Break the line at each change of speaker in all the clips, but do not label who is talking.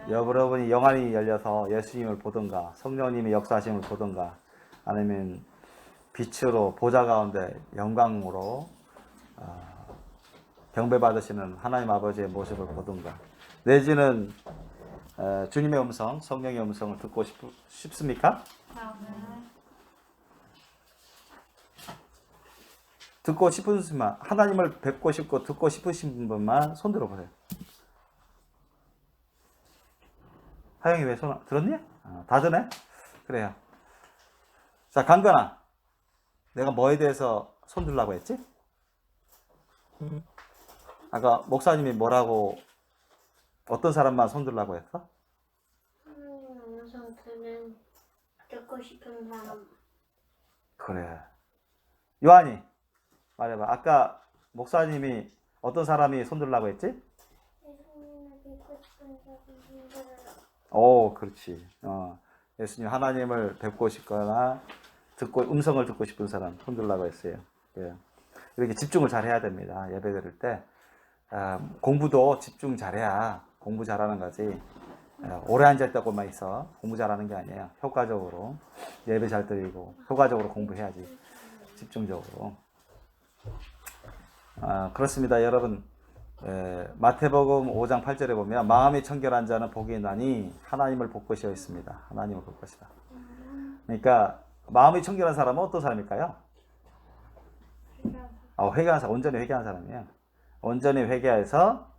여러분이 영안이 열려서 예수님을 보든가 성령님의 역사하심을 보든가 아니면 빛으로 보좌 가운데 영광으로 경배받으시는 하나님 아버지의 모습을 보든가 내지는 주님의 음성, 성령의 음성을 듣고 싶습니까? 듣고 싶은 분만, 하나님을 뵙고 싶고 듣고 싶으신 분만 손 들어보세요. 하영이 왜 손 들었니? 다 드네? 그래요. 자, 강건아, 내가 뭐에 대해서 손 들라고 했지? 아까 목사님이 뭐라고 어떤 사람만 손 들라고 했어?
하나님 음성 듣고 싶은 사람.
그래. 요한이 말해봐. 아까 목사님이 어떤 사람이 손 들라고 했지?
예수님을 믿고 싶은 사람들을.
오, 그렇지. 예수님 하나님을 뵙고 싶거나 듣고 음성을 듣고 싶은 사람 손 들라고 했어요. 예. 이렇게 집중을 잘 해야 됩니다. 예배 드릴 때 공부도 집중 잘해야 공부 잘하는 거지. 오래 앉아있다고만 있어 공부 잘하는 게 아니에요. 효과적으로 예배 잘 드리고 효과적으로 공부해야지. 집중적으로. 그렇습니다. 여러분, 마태복음 5장 8절에 보면 마음이 청결한 자는 복이 있나니 하나님을 볼 것이여 있습니다. 하나님을 볼 것이다. 그러니까 마음이 청결한 사람은 어떤 사람일까요? 회개한 사람, 온전히 회개한 사람이에요. 온전히 회개해서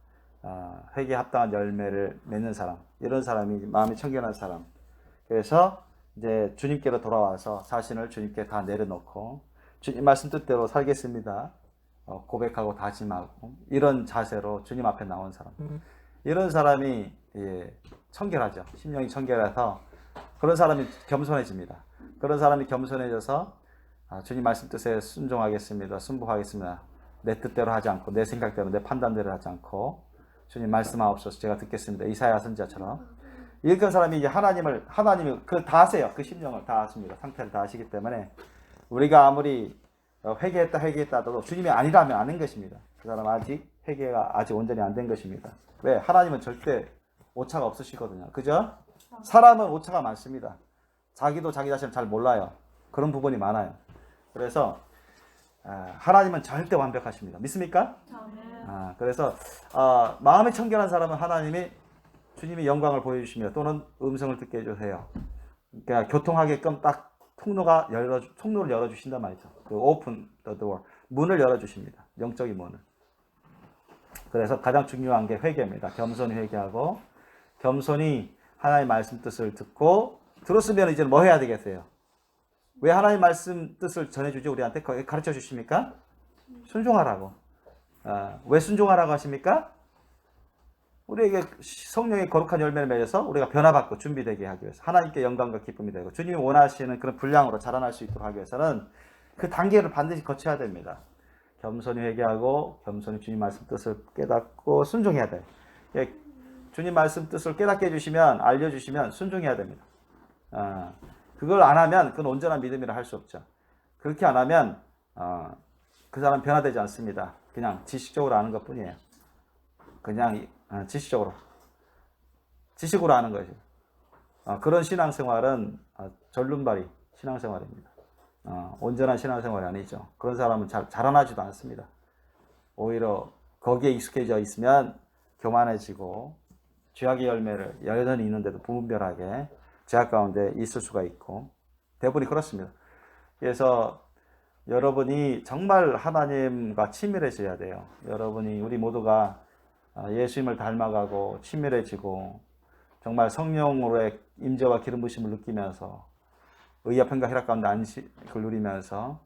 회개에 합당한 열매를 맺는 사람, 이런 사람이 마음이 청결한 사람. 그래서 이제 주님께로 돌아와서 자신을 주님께 다 내려놓고 주님 말씀 뜻대로 살겠습니다. 고백하고 다짐하고 이런 자세로 주님 앞에 나온 사람. 이런 사람이 청결하죠. 심령이 청결해서 그런 사람이 겸손해집니다. 그런 사람이 겸손해져서 주님 말씀 뜻에 순종하겠습니다. 순복하겠습니다. 내 뜻대로 하지 않고 내 생각대로 내 판단대로 하지 않고 주님 말씀하옵소서 제가 듣겠습니다. 이사야 선지자처럼 이런 사람이 이제 하나님이 그 다 아세요. 그 심령을 다 아십니다. 상태를 다 아시기 때문에 우리가 아무리 회개했다 하더라도 주님이 아니라면 아닌 것입니다. 그 사람 아직 회개가 아직 온전히 안 된 것입니다. 왜? 하나님은 절대 오차가 없으시거든요. 그죠? 사람은 오차가 많습니다. 자기도 자기 자신을 잘 몰라요. 그런 부분이 많아요. 그래서 하나님은 절대 완벽하십니다. 믿습니까? 그래서 마음이 청결한 사람은 하나님이 주님이 영광을 보여주시며 또는 음성을 듣게 해주세요. 그러니까 교통하게끔 딱 통로를 열어주신단 말이죠. 그 open the door. 문을 열어주십니다. 영적인 문을. 그래서 가장 중요한 게 회개입니다. 겸손히 회개하고 겸손히 하나님의 말씀 뜻을 듣고 들었으면 이제 뭐 해야 되겠어요? 왜 하나님 말씀 뜻을 전해주죠? 우리한테 가르쳐 주십니까? 순종하라고. 왜 순종하라고 하십니까? 우리에게 성령의 거룩한 열매를 맺어서 우리가 변화받고 준비되게 하기 위해서 하나님께 영광과 기쁨이 되고 주님이 원하시는 그런 분량으로 자라날 수 있도록 하기 위해서는 그 단계를 반드시 거쳐야 됩니다. 겸손히 회개하고 겸손히 주님 말씀 뜻을 깨닫고 순종해야 돼요. 주님 말씀 뜻을 깨닫게 해주시면 알려주시면 순종해야 됩니다. 그걸 안 하면 그건 온전한 믿음이라 할 수 없죠. 그렇게 안 하면 그 사람 변화되지 않습니다. 그냥 지식적으로 아는 것 뿐이에요. 그냥 지식으로 아는 것이. 그런 신앙생활은 절름발이 신앙생활입니다. 온전한 신앙생활이 아니죠. 그런 사람은 자라나지도 않습니다. 오히려 거기에 익숙해져 있으면 교만해지고 죄악의 열매를 여전히 있는데도 무분별하게 죄악 가운데 있을 수가 있고 대부분이 그렇습니다. 그래서 여러분이 정말 하나님과 친밀해져야 돼요. 여러분이 우리 모두가 예수님을 닮아가고 친밀해지고 정말 성령으로의 임재와 기름 부심을 느끼면서 의와 평강 희락 가운데 안식을 누리면서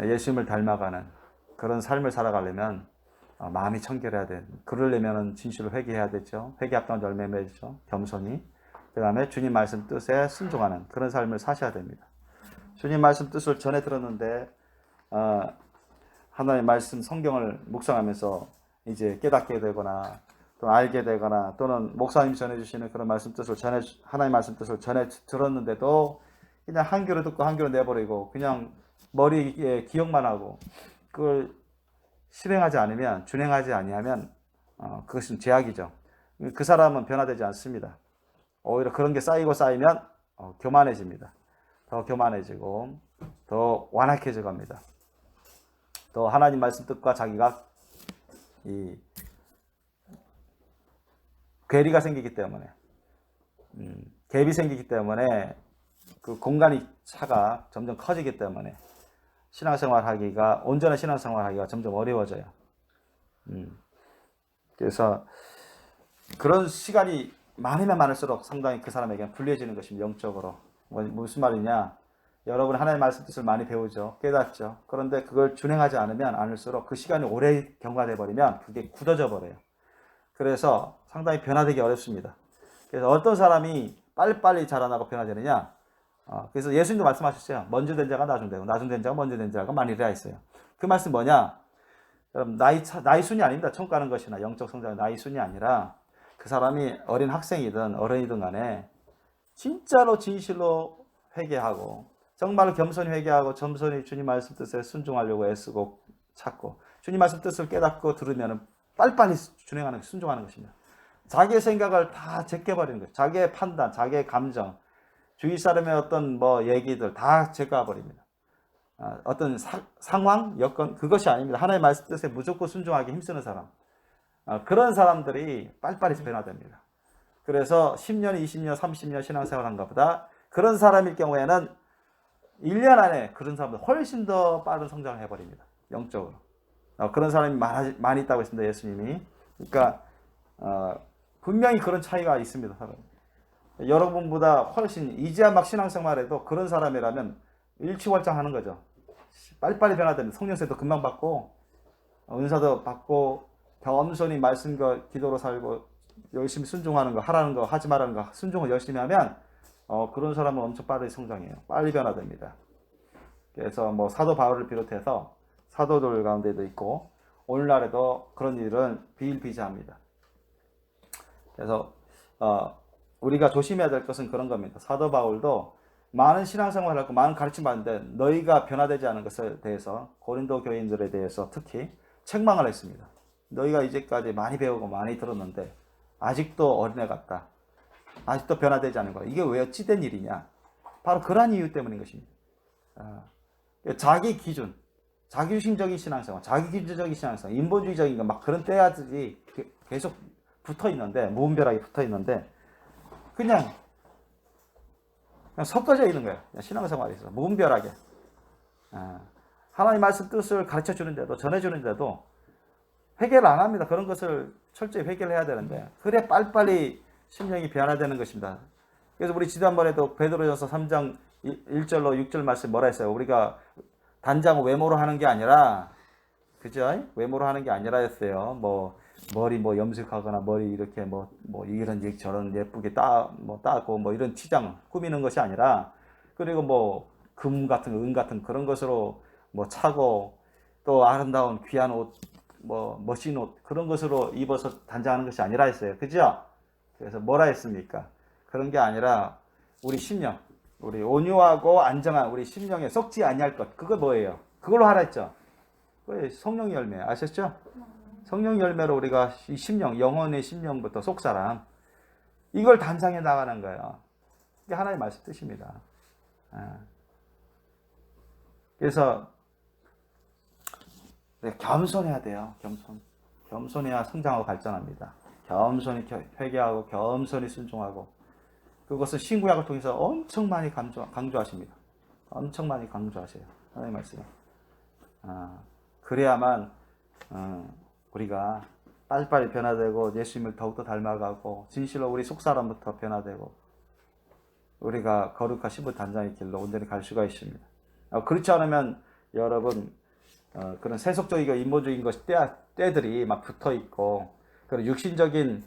예수님을 닮아가는 그런 삶을 살아가려면 마음이 청결해야 돼. 그러려면 진실로 회개해야 되죠. 회개 합당한 열매 맺죠. 겸손히. 그 다음에 주님 말씀 뜻에 순종하는 그런 삶을 사셔야 됩니다. 주님 말씀 뜻을 전해 들었는데 하나님의 말씀 성경을 묵상하면서 이제 깨닫게 되거나 또는 알게 되거나 또는 목사님 전해주시는 그런 말씀 뜻을 하나님의 말씀 뜻을 전해 들었는데도 그냥 한 귀로 듣고 한 귀로 내버리고 그냥 머리에 기억만 하고 그걸 실행하지 않으면 준행하지 아니하면 그것은 죄악이죠. 그 사람은 변화되지 않습니다. 오히려 그런 게 쌓이면 교만해집니다. 더 교만해지고 더 완악해져 갑니다. 또 하나님 말씀 뜻과 자기가 이 괴리가 생기기 때문에 갭이 생기기 때문에 그 공간이 차가 점점 커지기 때문에 신앙생활하기가 온전한 신앙생활하기가 점점 어려워져요. 그래서 그런 시간이 많으면 많을수록 상당히 그 사람에게 불리해지는 것입니다. 영적으로. 무슨 말이냐? 여러분 하나님의 말씀 뜻을 많이 배우죠. 깨닫죠. 그런데 그걸 준행하지 않으면 않을수록 그 시간이 오래 경과돼 버리면 그게 굳어져 버려요. 그래서 상당히 변화되기 어렵습니다. 그래서 어떤 사람이 빨리빨리 자라나고 변화되느냐? 그래서 예수님도 말씀하셨어요. 먼저 된 자가 나중 되고 나중 된 자가 먼저 된 자가 많이라 했어요. 그 말씀 뭐냐? 여러분 나이 순이 아닙니다. 천국 가는 것이나 영적 성장의 나이 순이 아니라 그 사람이 어린 학생이든 어른이든 간에 진짜로 진실로 회개하고 정말로 겸손히 회개하고 겸손히 주님 말씀 뜻에 순종하려고 애쓰고 찾고 주님 말씀 뜻을 깨닫고 들으면 빨리빨리 준행하는 순종하는 것입니다. 자기의 생각을 다 제껴버리는 거예요. 자기의 판단, 자기의 감정, 주위 사람의 어떤 얘기들 다 제껴버립니다. 어떤 상황, 여건 그것이 아닙니다. 하나님의 말씀 뜻에 무조건 순종하기 힘쓰는 사람. 그런 사람들이 빨리빨리 변화됩니다. 그래서 10년, 20년, 30년 신앙생활한 것보다 그런 사람일 경우에는 1년 안에 그런 사람들 훨씬 더 빠른 성장을 해버립니다. 영적으로. 그런 사람이 많이 있다고 했습니다. 예수님이. 그러니까 분명히 그런 차이가 있습니다. 여러분보다 훨씬 이제야 막 신앙생활해도 그런 사람이라면 일취월장하는 거죠. 빨리빨리 변화됩니다. 성령세도 금방 받고 은사도 받고 겸손히 말씀과 기도로 살고 열심히 순종하는 거, 하라는 거, 하지 말라는 거 순종을 열심히 하면 그런 사람은 엄청 빠르게 성장해요. 빨리 변화됩니다. 그래서 사도 바울을 비롯해서 사도들 가운데도 있고 오늘날에도 그런 일은 비일비재합니다. 그래서 우리가 조심해야 될 것은 그런 겁니다. 사도 바울도 많은 신앙생활을 하고 많은 가르침 받는데 너희가 변화되지 않은 것에 대해서 고린도 교인들에 대해서 특히 책망을 했습니다. 너희가 이제까지 많이 배우고 많이 들었는데 아직도 어린애 같다. 아직도 변화되지 않은 거야. 이게 왜 어찌된 일이냐? 바로 그러한 이유 때문인 것입니다. 자기 기준, 자기중심적인 신앙생활, 자기기준적인 신앙생활, 인본주의적인 거 막 그런 때야들이 계속 붙어 있는데 무분별하게 붙어 있는데 그냥 섞어져 있는 거예요. 신앙생활에 있어서 무분별하게 하나님 말씀 뜻을 가르쳐 주는데도 전해 주는데도 회개를 안 합니다. 그런 것을 철저히 회개를 해야 되는데 그래 빨리빨리 심령이 변화되는 것입니다. 그래서 우리 지난번에도 베드로전서 3장 1절로 6절 말씀 뭐라 했어요? 우리가 단장 외모로 하는 게 아니라 그죠? 외모로 하는 게 아니라 했어요. 머리 염색하거나 머리 이렇게 이런 저런 예쁘게 따고 이런 치장 꾸미는 것이 아니라 그리고 금 같은 은 같은 그런 것으로 차고 또 아름다운 귀한 옷 멋진 옷 그런 것으로 입어서 단장하는 것이 아니라 했어요. 그죠? 그래서 뭐라 했습니까? 그런 게 아니라 우리 심령, 우리 온유하고 안정한 우리 심령에 썩지 아니할 것 그거 뭐예요? 그걸로 하라 했죠. 그게 성령 열매 아셨죠? 성령 열매로 우리가 이 심령, 영혼의 심령부터 속사람 이걸 단장해 나가는 거예요. 이게 하나님의 말씀 뜻입니다. 그래서 겸손해야 돼요. 겸손해야 성장하고 발전합니다. 겸손히 회개하고 겸손히 순종하고 그것은 신구약을 통해서 엄청 많이 강조하십니다. 엄청 많이 강조하세요. 하나님의 말씀. 그래야만 우리가 빨리빨리 변화되고 예수님을 더욱더 닮아가고 진실로 우리 속사람부터 변화되고 우리가 거룩한 신부 단장의 길로 온전히 갈 수가 있습니다. 그렇지 않으면 여러분 그런 세속적이고 인본주의인 것이 때들이 막 붙어 있고 그런 육신적인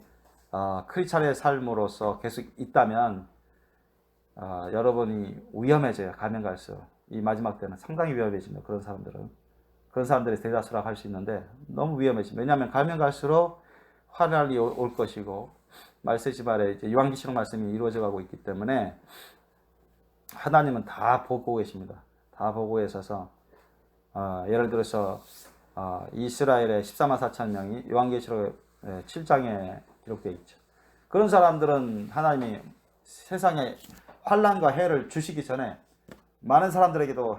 크리스찬의 삶으로서 계속 있다면 여러분이 위험해져요. 가면 갈수록 이 마지막 때는 상당히 위험해집니다. 그런 사람들이 대다수라고 할 수 있는데 너무 위험해집니다. 왜냐하면 가면 갈수록 환란이 올 것이고 말세지 말에 이제 요한계시록 말씀이 이루어져 가고 있기 때문에 하나님은 다 보고 계십니다. 다 보고 계셔서 예를 들어서 이스라엘의 14만 4천 명이 요한계시록 7장에 기록되어 있죠. 그런 사람들은 하나님이 세상에 환난과 해를 주시기 전에 많은 사람들에게도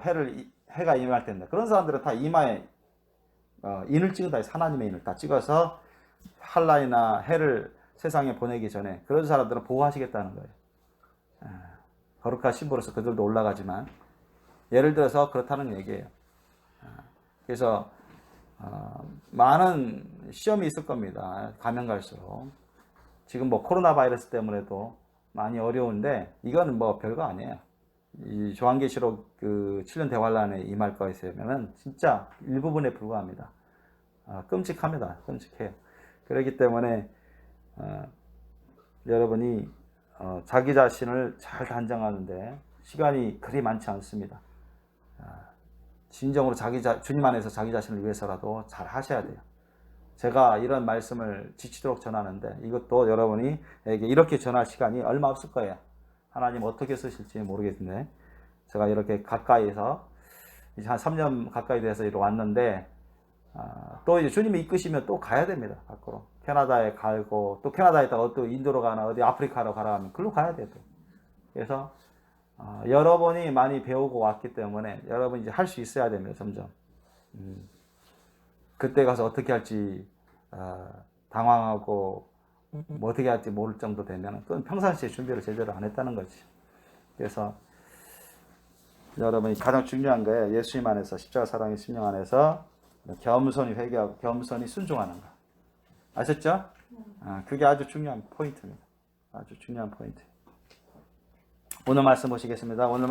해가 임할 텐데 그런 사람들은 다 이마에 인을 찍은다 해서 하나님의 인을 다 찍어서 환난이나 해를 세상에 보내기 전에 그런 사람들은 보호하시겠다는 거예요. 거룩한 신부로서 그들도 올라가지만 예를 들어서 그렇다는 얘기예요. 그래서 많은 시험이 있을 겁니다. 가면 갈수록. 지금 뭐 코로나 바이러스 때문에도 많이 어려운데 이건 뭐 별거 아니에요. 이 요한계시록 그 7년 대환란에 임할 거 있으면은 진짜 일부분에 불과합니다. 끔찍합니다. 끔찍해요. 그렇기 때문에 여러분이 자기 자신을 잘 단정하는데 시간이 그리 많지 않습니다. 진정으로 주님 안에서 자기 자신을 위해서라도 잘 하셔야 돼요. 제가 이런 말씀을 지치도록 전하는데 이것도 여러분이 이렇게 전할 시간이 얼마 없을 거예요. 하나님 어떻게 쓰실지 모르겠는데 제가 이렇게 가까이서 이제 한 3년 가까이 돼서 이리 왔는데 또 이제 주님이 이끄시면 또 가야 됩니다. 밖으로 캐나다에 가고 또 캐나다에 있다가 또 인도로 가나 어디 아프리카로 가라 하면 글로 가야 돼요. 그래서 여러분이 많이 배우고 왔기 때문에 여러분이 이제 할 수 있어야 됩니다. 점점. 그때 가서 어떻게 할지 당황하고 뭐 어떻게 할지 모를 정도 되면 그건 평상시에 준비를 제대로 안 했다는 거지. 그래서 여러분이 가장 중요한 거예요. 예수님 안에서 십자가 사랑의 심령 안에서 겸손히 회개하고 겸손히 순종하는 거. 아셨죠? 그게 아주 중요한 포인트입니다. 아주 중요한 포인트. 오늘 말씀 보시겠습니다. 오늘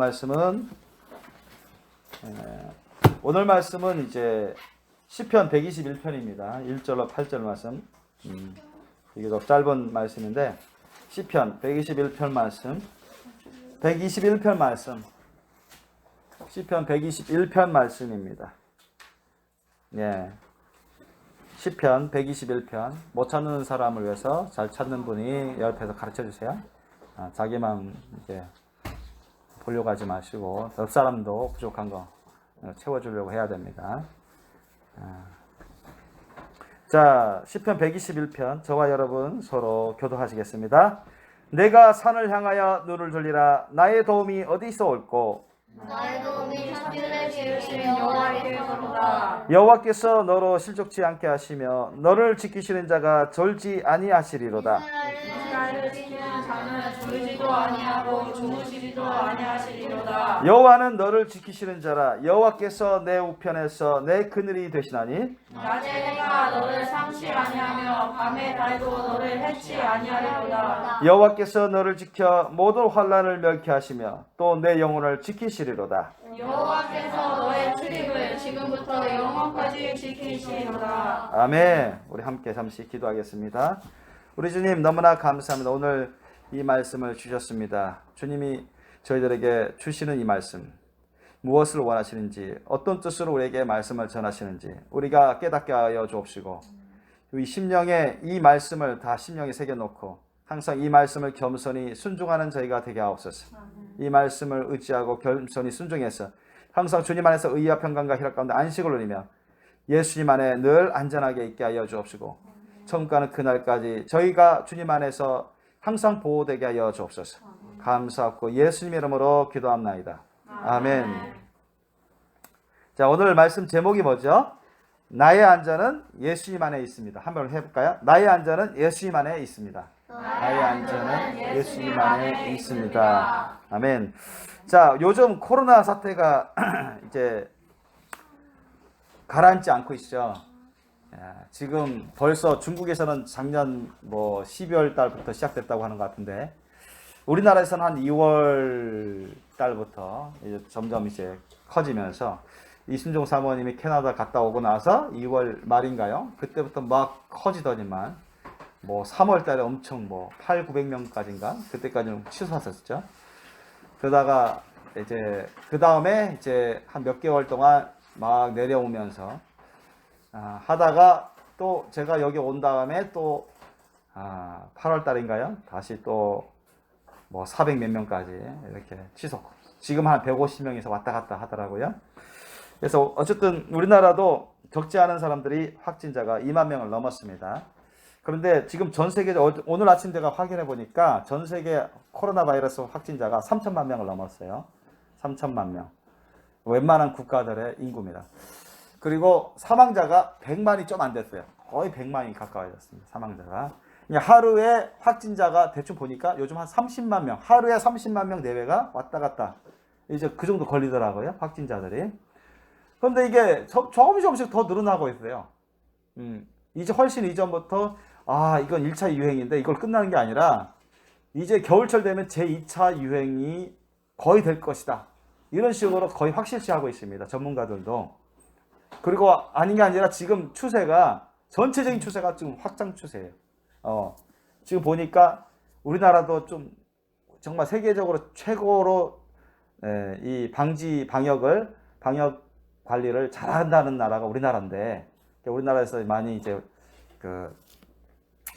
말씀은 이제 시편 121편입니다. 1절로 8절 말씀. 이게 더 짧은 말씀인데 시편 121편 말씀. 시편 121편 말씀입니다. 예. 시편 121편 못 찾는 사람을 위해서 잘 찾는 분이 옆에서 가르쳐 주세요. 자기만 이제 보려고 하지 마시고 옆 사람도 부족한 거 채워주려고 해야 됩니다. 자, 시편 121편 저와 여러분 서로 교도하시겠습니다. 내가 산을 향하여 눈을 돌리라. 나의 도움이 어디서 올꼬?
나의 도움이 산들을 지으신 여호와께로다.
여호와께서 너로 실족치 않게 하시며 너를 지키시는 자가 졸지 아니하시리로다.
이스라엘을 지키는 자는 졸지도 아니하고 주무시지도 아니하시리로다.
여호와는 너를 지키시는 자라. 여호와께서 내 우편에서 내 그늘이 되시나니
낮에 해가 너를 상치 아니하며 밤에 달도 너를 해치 아니하리로다.
여호와께서 너를 지켜 모든 환난을 멸케하시며 또 내 영혼을 지키시리로다.
여호와께서 너의 출입을 지금부터 영원까지 지키시리로다.
아멘. 우리 함께 잠시 기도하겠습니다. 우리 주님 너무나 감사합니다. 오늘 이 말씀을 주셨습니다. 주님이 저희들에게 주시는 이 말씀 무엇을 원하시는지 어떤 뜻으로 우리에게 말씀을 전하시는지 우리가 깨닫게 하여 주옵시고 이 심령에 이 말씀을 다 심령에 새겨놓고 항상 이 말씀을 겸손히 순종하는 저희가 되게 하옵소서. 이 말씀을 의지하고 겸손히 순종해서 항상 주님 안에서 의와 평강과 희락 가운데 안식을 누리며 예수님 안에 늘 안전하게 있게 하여 주옵시고 천국 가는 그날까지 저희가 주님 안에서 항상 보호되게 하여 주옵소서. 감사하고 예수님의 이름으로 기도합나이다. 아멘. 자, 오늘 말씀 제목이 뭐죠? 나의 안전은 예수님 안에 있습니다. 한번 해볼까요? 나의 안전은 예수님 안에 있습니다. 나의 안전은 예수님 안에 있습니다. 아멘. 자, 요즘 코로나 사태가 이제 가라앉지 않고 있죠. 지금 벌써 중국에서는 작년 12월 달부터 시작됐다고 하는 것 같은데 우리나라에서는 한 2월 달부터 이제 점점 이제 커지면서 이순종 사모님이 캐나다 갔다 오고 나서 2월 말인가요? 그때부터 막 커지더니만 3월 달에 엄청 800~900명까지인가? 그때까지는 치솟았었죠. 그러다가 이제 그 다음에 이제 한 몇 개월 동안 막 내려오면서 하다가 또 제가 여기 온 다음에 또 8월 달인가요? 다시 또 400 몇 명까지 이렇게 치솟. 지금 한 150명에서 왔다 갔다 하더라고요. 그래서 어쨌든 우리나라도 적지 않은 사람들이 확진자가 2만 명을 넘었습니다. 그런데 지금 전 세계 오늘 아침 제가 확인해 보니까 전 세계 코로나 바이러스 확진자가 3천만 명을 넘었어요. 3천만 명. 웬만한 국가들의 인구입니다. 그리고 사망자가 100만이 좀 안 됐어요. 거의 100만이 가까워졌습니다. 사망자가. 하루에 확진자가 대충 보니까 요즘 한 30만 명, 하루에 30만 명 내외가 왔다 갔다. 이제 그 정도 걸리더라고요. 확진자들이. 그런데 이게 조금씩 더 늘어나고 있어요. 이제 훨씬 이전부터 이건 1차 유행인데 이걸 끝나는 게 아니라 이제 겨울철 되면 제2차 유행이 거의 될 것이다. 이런 식으로 거의 확실시하고 있습니다. 전문가들도. 그리고 아닌 게 아니라 지금 추세가 전체적인 추세가 지금 확장 추세예요. 지금 보니까 우리나라도 좀 정말 세계적으로 최고로 이 방역 관리를 잘한다는 나라가 우리나라인데 우리나라에서 많이 이제 그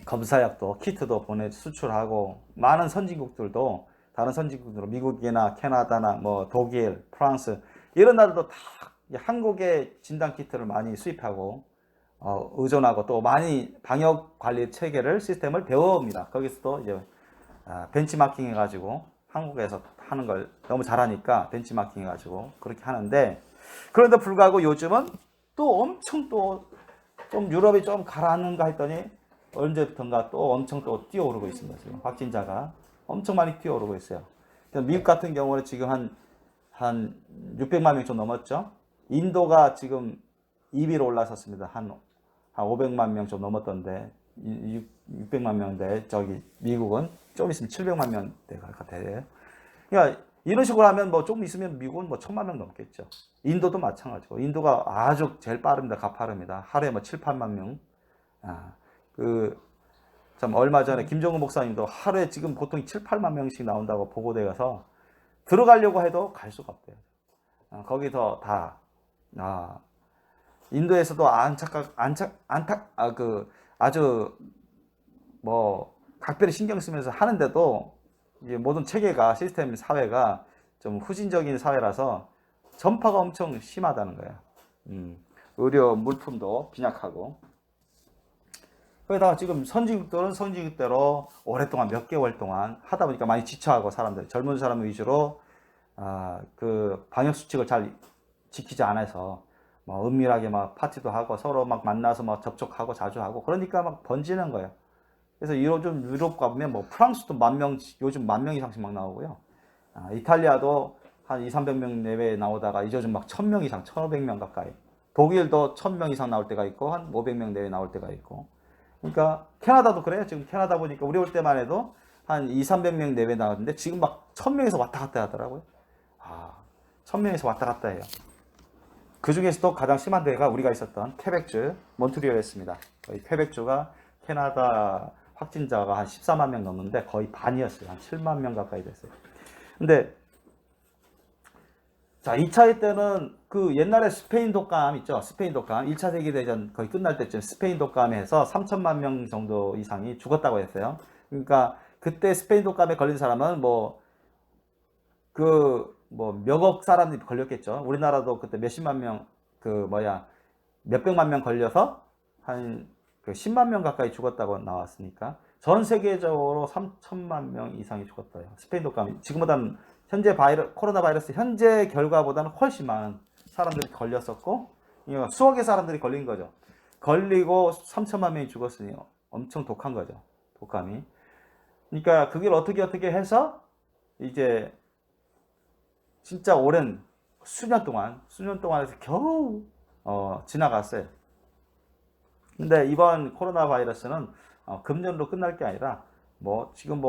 검사약도 키트도 보내 수출하고 많은 선진국들도 다른 선진국으로 미국이나 캐나다나 뭐 독일, 프랑스 이런 나라도 다 한국의 진단 키트를 많이 수입하고 의존하고 또 많이 방역 관리 체계를 시스템을 배웁니다. 거기서도 이제 벤치마킹 해가지고 한국에서 하는 걸 너무 잘하니까 벤치마킹 해가지고 그렇게 하는데 그런데 불구하고 요즘은 또 엄청 또 좀 유럽이 좀 가라앉는가 했더니 언제부턴가 또 엄청 또 뛰어오르고 있습니다. 지금 확진자가 엄청 많이 뛰어오르고 있어요. 미국 같은 경우는 지금 한 600만 명 좀 넘었죠. 인도가 지금 2위로 올라섰습니다. 한 500만 명 좀 넘었던데 600만 명대 저기 미국은 좀 있으면 700만 명대 갈 것 같아요. 그러니까 이런 식으로 하면 뭐 조금 있으면 미국은 뭐 1000만 명 넘겠죠. 인도도 마찬가지고 인도가 아주 제일 빠릅니다. 가파릅니다. 하루에 뭐 7, 8만 명. 참 얼마 전에 김정은 목사님도 하루에 지금 보통 7, 8만 명씩 나온다고 보고되어서 들어가려고 해도 갈 수가 없대요. 거기서 다 인도에서도 아주 뭐 각별히 신경 쓰면서 하는데도 이제 모든 체계가 시스템 사회가 좀 후진적인 사회라서 전파가 엄청 심하다는 거예요. 의료 물품도 빈약하고 거기다가 지금 선진국들은 선진국대로 오랫동안 몇 개월 동안 하다 보니까 많이 지쳐하고 사람들 젊은 사람 위주로 그 방역 수칙을 잘 지키지 않아서 뭐 은밀하게 막 파티도 하고 서로 막 만나서 막 접촉하고 자주 하고 그러니까 막 번지는 거예요. 그래서 유럽 가보면 뭐 프랑스도 요즘 10,000명 이상씩 막 나오고요. 이탈리아도 한 200~300명 내외에 나오다가 이제 요즘 막 1000명 이상, 1500명 가까이. 독일도 1000명 이상 나올 때가 있고 한 500명 내외 나올 때가 있고. 그러니까 캐나다도 그래요. 지금 캐나다 보니까 우리 올 때만 해도 한 200~300명 내외 나왔는데 지금 막 1000명에서 왔다 갔다 하더라고요. 1000명에서 왔다 갔다 해요. 그 중에서도 가장 심한 데가 우리가 있었던 퀘벡주, 몬트리올이었습니다. 거의 퀘벡주가 캐나다 확진자가 한 14만 명 넘는데 거의 반이었어요. 한 7만 명 가까이 됐어요. 근데 자, 2차 때는 그 옛날에 스페인 독감 있죠. 스페인 독감 1차 세계대전 거의 끝날 때쯤 스페인 독감에서 3천만 명 정도 이상이 죽었다고 했어요. 그러니까 그때 스페인 독감에 걸린 사람은 몇억 사람들이 걸렸겠죠. 우리나라도 그때 몇십만 명, 몇백만 명 걸려서 한 10만 명 가까이 죽었다고 나왔으니까 전 세계적으로 3천만 명 이상이 죽었어요. 스페인 독감이 지금보다는 현재 코로나 바이러스 현재 결과보다는 훨씬 많은 사람들이 걸렸었고 수억의 사람들이 걸린 거죠. 걸리고 3천만 명이 죽었으니 엄청 독한 거죠. 독감이. 그러니까 그걸 어떻게 해서 이제 진짜 오랜 수년 동안에서 겨우 지나갔어요. 근데 이번 코로나 바이러스는 금년으로 끝날 게 아니라 지금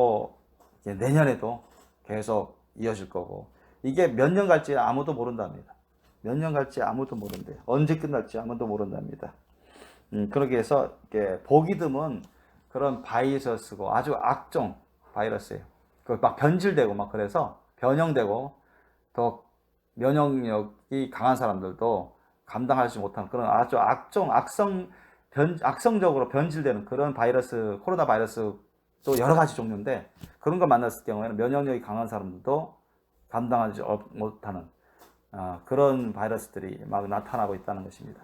이제 내년에도 계속 이어질 거고 이게 몇 년 갈지 아무도 모른답니다. 몇 년 갈지 아무도 모른대요. 언제 끝날지 아무도 모른답니다. 그러기 위해서 보기 드문 그런 바이러스고 아주 악종 바이러스예요. 막 변질되고 막 그래서 변형되고 더 면역력이 강한 사람들도 감당하지 못하는 그런 아주 악성적으로 변질되는 그런 코로나 바이러스도 여러 가지 종류인데 그런 걸 만났을 경우에는 면역력이 강한 사람들도 감당하지 못하는 그런 바이러스들이 막 나타나고 있다는 것입니다.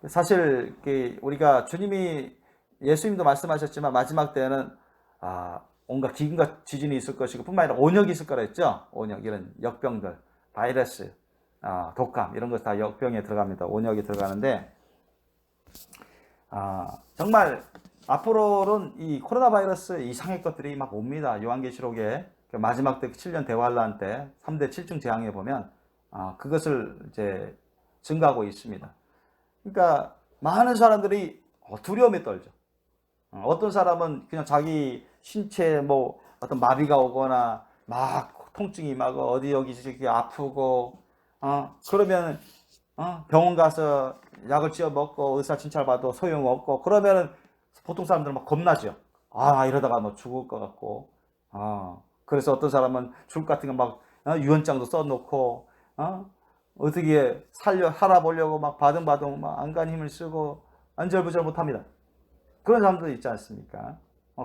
사실 우리가 주님이 예수님도 말씀하셨지만 마지막 때에는 온갖 기근과 지진이 있을 것이고 뿐만 아니라 온역이 있을 거라 했죠. 온역, 이런 역병들, 바이러스, 독감 이런 것 다 역병에 들어갑니다. 온역이 들어가는데 정말 앞으로는 이 코로나 바이러스 이상의 것들이 막 옵니다. 요한계시록에 마지막 때 7년 대환란 때 3대 7중 재앙에 보면 그것을 이제 증가하고 있습니다. 그러니까 많은 사람들이 두려움에 떨죠. 어떤 사람은 그냥 자기 신체에 뭐 어떤 마비가 오거나 막 통증이 막 어디 여기저기 아프고 그러면 병원 가서 약을 지어 먹고 의사 진찰 받아도 소용없고 그러면은 보통 사람들은 막 겁나죠. 이러다가 뭐 죽을 것 같고 그래서 어떤 사람은 죽을 것 같은 거 막 유언장도 써놓고 어떻게 살아보려고 막 바둥바둥 막 안간 힘을 쓰고 안절부절 못합니다. 그런 사람도 있지 않습니까?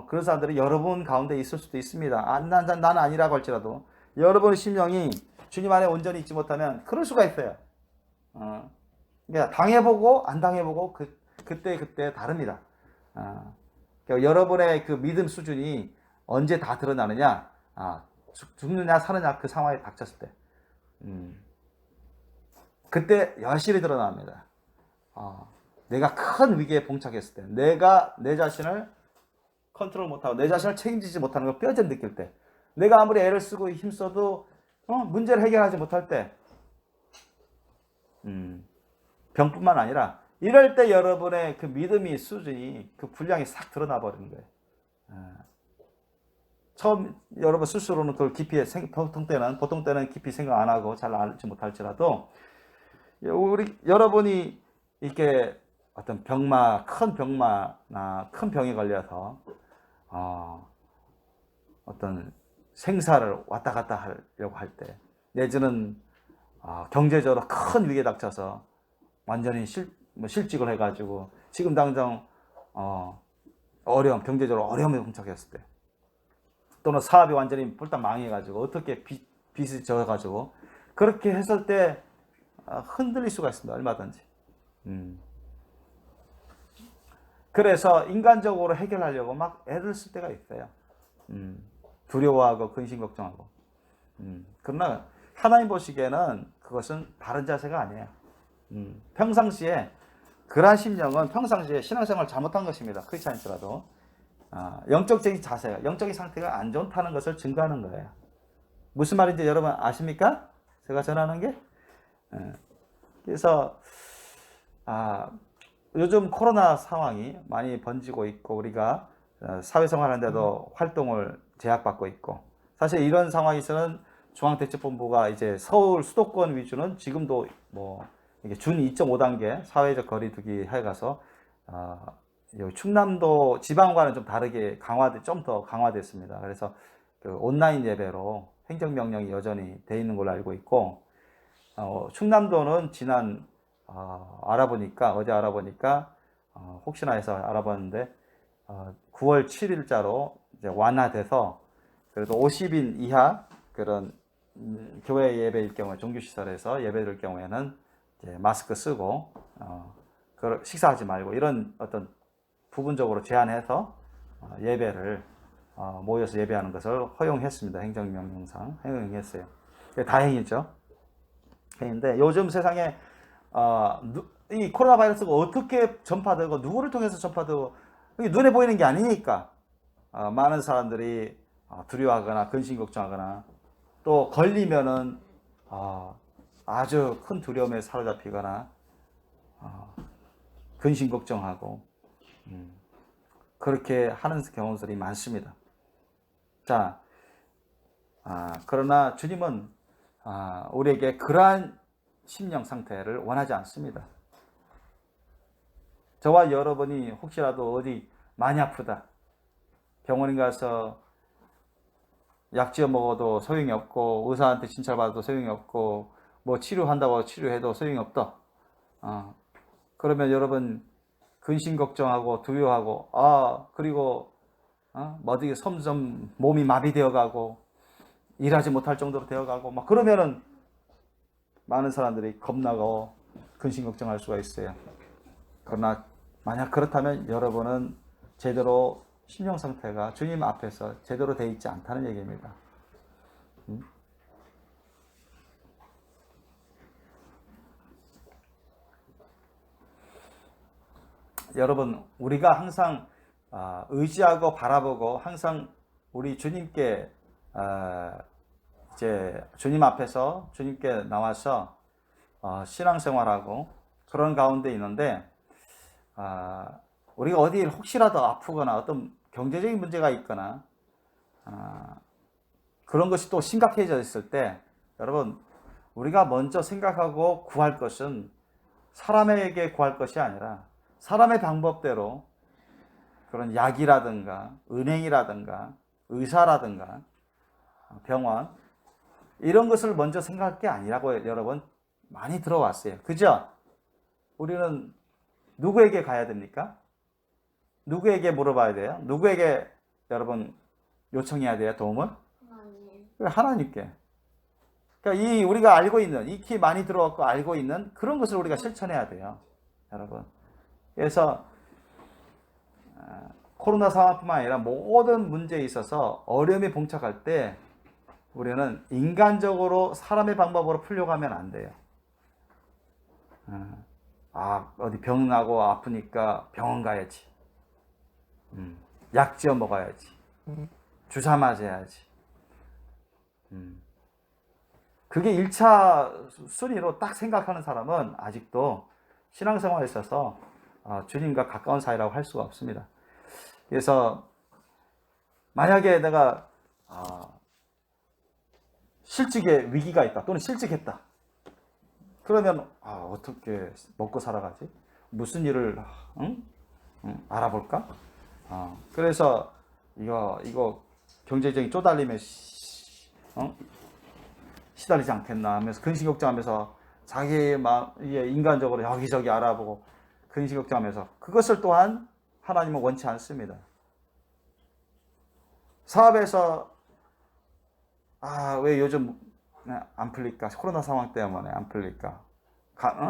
그런 사람들이 여러분 가운데 있을 수도 있습니다. 나는 아니라고 할지라도 여러분의 심령이 주님 안에 온전히 있지 못하면 그럴 수가 있어요. 그러니까 당해보고 안 당해보고 그때 다릅니다. 그러니까 여러분의 그 믿음 수준이 언제 다 드러나느냐? 죽느냐 사느냐 그 상황에 닥쳤을 때, 그때 여실히 드러납니다. 내가 큰 위기에 봉착했을 때, 내가 내 자신을 컨트롤 못하고 내 자신을 책임지지 못하는 걸 뼈저리 느낄 때, 내가 아무리 애를 쓰고 힘써도 문제를 해결하지 못할 때, 병뿐만 아니라 이럴 때 여러분의 그 믿음이 수준이 그 분량이 싹 드러나 버리는 거예요. 처음 여러분 스스로는 그걸 깊이 보통 때는 깊이 생각 안 하고 잘 알지 못할지라도 여러분이 이렇게 어떤 큰 병마나 큰 병에 걸려서 어떤 생사를 왔다 갔다 하려고 할 때, 내지는 경제적으로 큰 위기에 닥쳐서 완전히 실직을 해가지고 지금 당장 경제적으로 어려움에 봉착했을 때, 또는 사업이 완전히 뿔딱 망해가지고 어떻게 빚이 져가지고 그렇게 했을 때 흔들릴 수가 있습니다. 얼마든지. 그래서 인간적으로 해결하려고 막 애를 쓸 때가 있어요. 두려워하고 근심 걱정하고. 그러나 하나님 보시기에는 그것은 바른 자세가 아니에요. 평상시에 그러한 심령은 평상시에 신앙생활을 잘못한 것입니다. 그렇지 않더라도 영적인 자세가, 영적인 상태가 안 좋다는 것을 증거하는 거예요. 무슨 말인지 여러분 아십니까? 제가 전하는 게? 그래서 요즘 코로나 상황이 많이 번지고 있고 우리가 사회생활하는데도 활동을 제약받고 있고, 사실 이런 상황에서는 중앙대책본부가 이제 서울 수도권 위주는 지금도 뭐 이게 준 2.5단계 사회적 거리두기 해가서 충남도 지방과는 좀 다르게 좀 더 강화됐습니다. 그래서 그 온라인 예배로 행정명령이 여전히 돼 있는 걸로 알고 있고, 충남도는 지난 어제 알아보니까 혹시나 해서 알아봤는데 9월 7일자로 이제 완화돼서 그래도 50인 이하 그런 교회 예배일 경우에 종교시설에서 예배드릴 경우에는 이제 마스크 쓰고 식사하지 말고 이런 어떤 부분적으로 제한해서 예배를 모여서 예배하는 것을 허용했습니다. 행정명령상 허용했어요. 다행이죠. 근데 요즘 세상에 이 코로나 바이러스가 어떻게 전파되고 누구를 통해서 전파되고 눈에 보이는 게 아니니까 많은 사람들이 두려워하거나 근심 걱정하거나 또 걸리면은 아주 큰 두려움에 사로잡히거나 근심 걱정하고 그렇게 하는 경우들이 많습니다. 자, 그러나 주님은 우리에게 그러한 심령 상태를 원하지 않습니다. 저와 여러분이 혹시라도 어디 많이 아프다, 병원에 가서 약 지어 먹어도 소용이 없고 의사한테 진찰받아도 소용이 없고 뭐 치료한다고 치료해도 소용이 없다. 그러면 여러분 근심 걱정하고 두려워하고 그리고 어디 점점 몸이 마비되어 가고 일하지 못할 정도로 되어 가고 막 그러면은 많은 사람들이 겁나고 근심 걱정할 수가 있어요. 그러나 만약 그렇다면 여러분은 제대로 심령 상태가 주님 앞에서 제대로 되어 있지 않다는 얘기입니다. 여러분, 우리가 항상 의지하고 바라보고 항상 우리 주님께 이제 주님 앞에서 주님께 나와서 신앙생활하고 그런 가운데 있는데 우리가 어디 혹시라도 아프거나 어떤 경제적인 문제가 있거나 그런 것이 또 심각해져 있을 때 여러분 우리가 먼저 생각하고 구할 것은 사람에게 구할 것이 아니라 사람의 방법대로 그런 약이라든가 은행이라든가 의사라든가 병원 이런 것을 먼저 생각할 게 아니라고 여러분 많이 들어왔어요. 그죠? 우리는 누구에게 가야 됩니까? 누구에게 물어봐야 돼요? 누구에게 여러분 요청해야 돼요? 도움을? 하나님께. 그러니까 우리가 알고 있는 익히 많이 들어왔고 알고 있는 그런 것을 우리가 실천해야 돼요. 여러분. 그래서 코로나 상황뿐만 아니라 모든 문제에 있어서 어려움이 봉착할 때 우리는 인간적으로 사람의 방법으로 풀려고 하면 안 돼요. 어디 병 나고 아프니까 병원 가야지. 약 지어 먹어야지. 주사 맞아야지. 그게 1차 순위로 딱 생각하는 사람은 아직도 신앙생활에 있어서 주님과 가까운 사이라고 할 수가 없습니다. 그래서 만약에 내가 실직의 위기가 있다 또는 실직했다 그러면 어떻게 먹고 살아가지? 무슨 일을 알아볼까? 그래서 이거 경제적인 쪼달림에 시달리지 않겠나 하면서 근심걱정하면서 자기 인간적으로 여기저기 알아보고 근심걱정하면서 그것을 또한 하나님은 원치 않습니다. 사업에서 왜 요즘 안 풀릴까? 코로나 상황 때문에 안 풀릴까?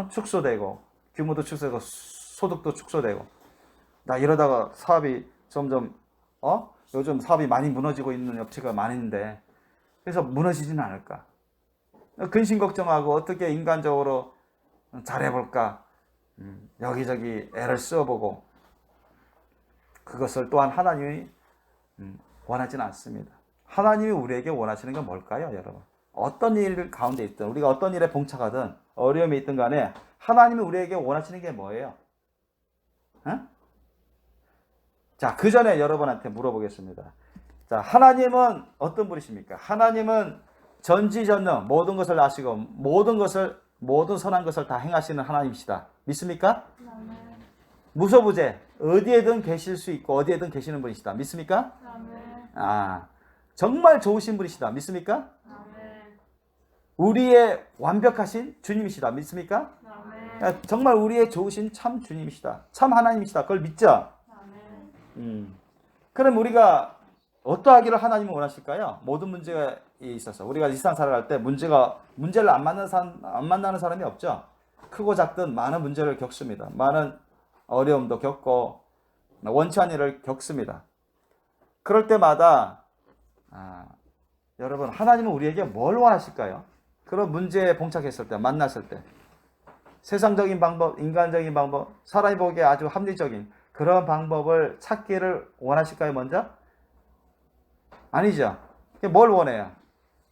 축소되고 규모도 축소되고 소득도 축소되고 나 이러다가 사업이 점점 요즘 사업이 많이 무너지고 있는 업체가 많은데 그래서 무너지지는 않을까? 근심 걱정하고 어떻게 인간적으로 잘해볼까? 여기저기 애를 써보고 그것을 또한 하나님이 원하지는 않습니다. 하나님이 우리에게 원하시는 건 뭘까요, 여러분? 어떤 일 가운데 있든 우리가 어떤 일에 봉착하든 어려움이 있든 간에 하나님이 우리에게 원하시는 게 뭐예요? 자, 그 전에 여러분한테 물어보겠습니다. 자, 하나님은 어떤 분이십니까? 하나님은 전지전능 모든 것을 아시고 모든 선한 것을 다 행하시는 하나님이시다. 믿습니까? 무소부재 어디에든 계실 수 있고 어디에든 계시는 분이시다. 믿습니까? 정말 좋으신 분이시다. 믿습니까? 우리의 완벽하신 주님이시다. 믿습니까? 정말 우리의 좋으신 참 주님이시다. 참 하나님이시다. 그걸 믿죠? 그럼 우리가 어떠하기를 하나님은 원하실까요? 모든 문제에 있어서 우리가 일상 살아갈 때 문제를 안 만나는 사람이 없죠. 크고 작든 많은 문제를 겪습니다. 많은 어려움도 겪고 원치 않은 일을 겪습니다. 그럴 때마다 여러분 하나님은 우리에게 뭘 원하실까요? 그런 문제에 봉착했을 때 만났을 때 세상적인 방법, 인간적인 방법, 사람이 보기에 아주 합리적인 그런 방법을 찾기를 원하실까요? 먼저? 아니죠. 뭘 원해요?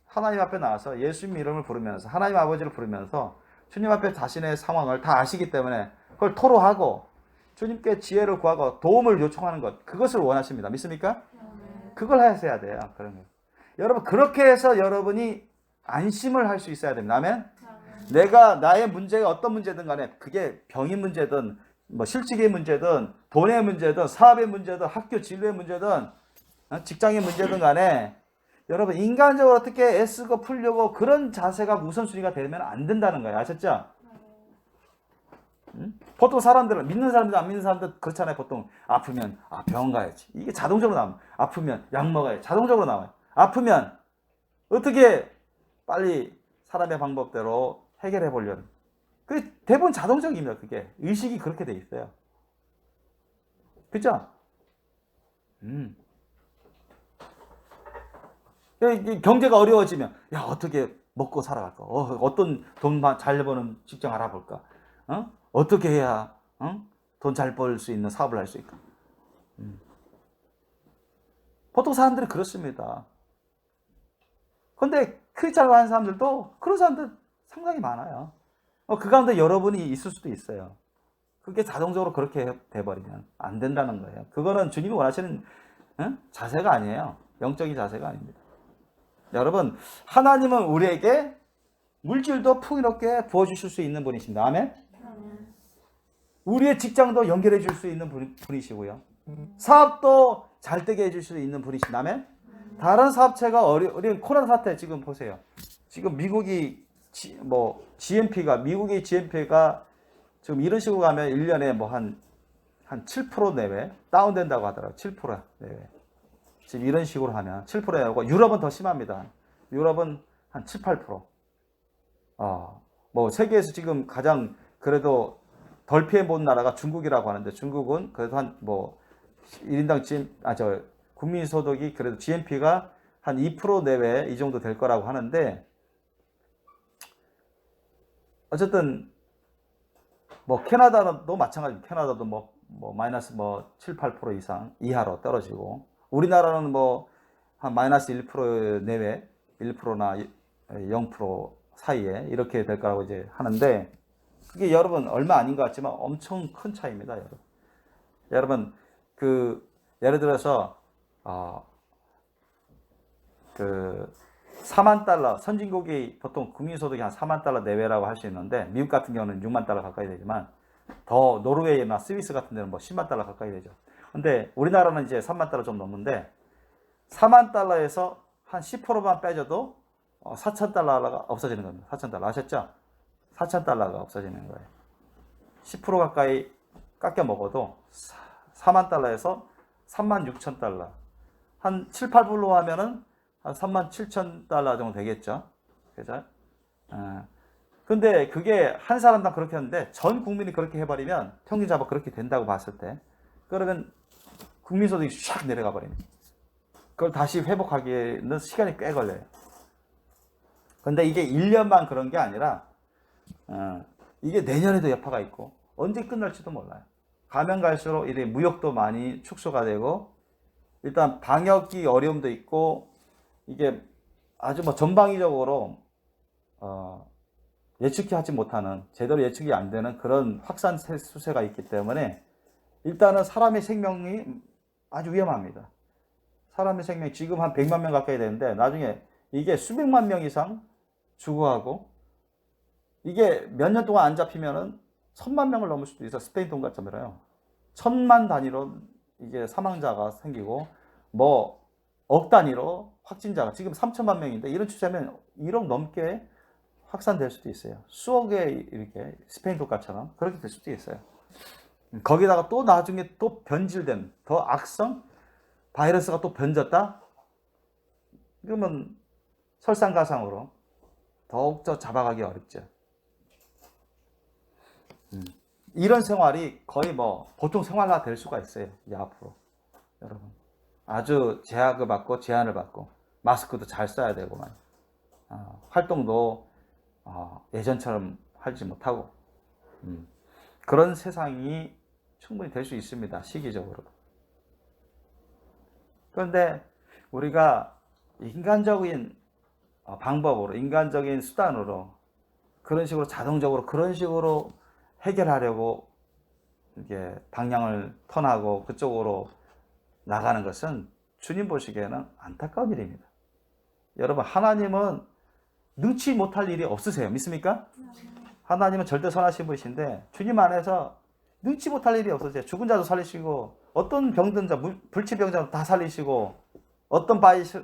하나님 앞에 나와서 예수님 이름을 부르면서 하나님 아버지를 부르면서 주님 앞에 자신의 상황을 다 아시기 때문에 그걸 토로하고 주님께 지혜를 구하고 도움을 요청하는 것 그것을 원하십니다. 믿습니까? 그걸 하셔야 돼요. 그런 거. 여러분 그렇게 해서 여러분이 안심을 할 수 있어야 됩니다. 아멘? 내가 나의 문제가 어떤 문제든 간에 그게 병의 문제든 실직의 문제든 돈의 문제든 사업의 문제든 학교 진로의 문제든 직장의 문제든 간에 여러분 인간적으로 어떻게 애쓰고 풀려고 그런 자세가 우선순위가 되면 안 된다는 거예요. 아셨죠? 보통 사람들은 믿는 사람들 안 믿는 사람들 그렇잖아요. 보통 아프면 병원 가야지. 이게 자동적으로 나와요. 아프면 약 먹어야지. 자동적으로 나와요. 아프면 어떻게 빨리 사람의 방법대로 해결해 보려는. 그 대부분 자동적입니다. 그게 의식이 그렇게 돼 있어요. 그죠? 이 경제가 어려워지면 야 어떻게 먹고 살아갈까? 어떤 돈 잘 버는 직장 알아볼까? 어떻게 해야 돈 잘 벌 수 있는 사업을 할 수 있을까? 보통 사람들이 그렇습니다. 그런데 크리스찬을 하는 사람들도 그런 사람들 상당히 많아요. 그 가운데 여러분이 있을 수도 있어요. 그게 자동적으로 그렇게 돼버리면 안 된다는 거예요. 그거는 주님이 원하시는 자세가 아니에요. 영적인 자세가 아닙니다. 여러분, 하나님은 우리에게 물질도 풍요롭게 부어주실 수 있는 분이십니다. 아멘? 우리의 직장도 연결해 줄 수 있는 분이시고요. 사업도 잘 되게 해줄 수 있는 분이십니다. 아멘? 다른 사업체가 우리 코로나 사태 지금 보세요. 지금 미국이 미국의 GNP가 지금 이런 식으로 가면 1년에 뭐 한 7% 내외 다운된다고 하더라고요. 7% 내외. 지금 이런 식으로 하면 7%고 유럽은 더 심합니다. 유럽은 한 7, 8%. 뭐 세계에서 지금 가장 그래도 덜 피해 본 나라가 중국이라고 하는데 중국은 그래도 한 뭐 1인당 국민 소득이 그래도 GNP가 한 2% 내외 이 정도 될 거라고 하는데 어쨌든 뭐 캐나다도 마찬가지입니다. 캐나다도 뭐 마이너스 7, 8% 이상 이하로 떨어지고 우리나라는 뭐 한 마이너스 1% 내외 1%나 0% 사이에 이렇게 될 거라고 이제 하는데 그게 여러분 얼마 아닌 것 같지만 엄청 큰 차이입니다, 여러분. 여러분 예를 들어서 4만 달러 선진국이 보통 국민소득이 한 4만 달러 내외라고 할 수 있는데 미국 같은 경우는 6만 달러 가까이 되지만 더 노르웨이나 스위스 같은 데는 뭐 10만 달러 가까이 되죠. 근데 우리나라는 이제 3만 달러 좀 넘는데 4만 달러에서 한 10%만 빼줘도 4천 달러가 없어지는 겁니다. 4천 달러 아셨죠? 4천 달러가 없어지는 거예요. 10% 가까이 깎여 먹어도 4만 달러에서 3만 6천 달러 한 7, 8불로 하면은 한 3만 7천 달러 정도 되겠죠. 그죠? 근데 그게 한 사람당 그렇게 하는데 전 국민이 그렇게 해버리면 평균 잡아 그렇게 된다고 봤을 때 그러면 국민소득이 샥 내려가 버립니다. 그걸 다시 회복하기에는 시간이 꽤 걸려요. 근데 이게 1년만 그런 게 아니라 이게 내년에도 여파가 있고 언제 끝날지도 몰라요. 가면 갈수록 이제 무역도 많이 축소가 되고 일단 방역이 어려움도 있고 이게 아주 뭐 전방위적으로 예측이 하지 못하는 제대로 예측이 안 되는 그런 확산 수세가 있기 때문에 일단은 사람의 생명이 아주 위험합니다. 사람의 생명이 지금 한 100만 명 가까이 되는데 나중에 이게 수백만 명 이상 죽어가고 이게 몇 년 동안 안 잡히면은 1000만 명을 넘을 수도 있어요. 스페인 동같잖아요. 1000만 단위로 이게 사망자가 생기고 뭐 억 단위로 확진자가 지금 3천만 명인데 이런 추세면 1억 넘게 확산될 수도 있어요. 수억의 이렇게 스페인 독감처럼 그렇게 될 수도 있어요. 거기다가 또 나중에 또 변질된 더 악성 바이러스가 또 번졌다? 그러면 설상가상으로 더욱더 잡아가기 어렵죠. 이런 생활이 거의 뭐 보통 생활화 될 수가 있어요. 이 앞으로 여러분 아주 제약을 받고 제한을 받고 마스크도 잘 써야 되고만 활동도 예전처럼 하지 못하고 그런 세상이 충분히 될 수 있습니다. 시기적으로. 그런데 우리가 인간적인 방법으로 인간적인 수단으로 그런 식으로 자동적으로 그런 식으로 해결하려고 이게 방향을 턴하고 그쪽으로 나가는 것은 주님 보시기에는 안타까운 일입니다. 여러분 하나님은 능치 못할 일이 없으세요. 믿습니까? 하나님은 절대 선하신 분이신데 주님 안에서 능치 못할 일이 없으세요. 죽은 자도 살리시고 어떤 병든 자, 불치병자도 다 살리시고 어떤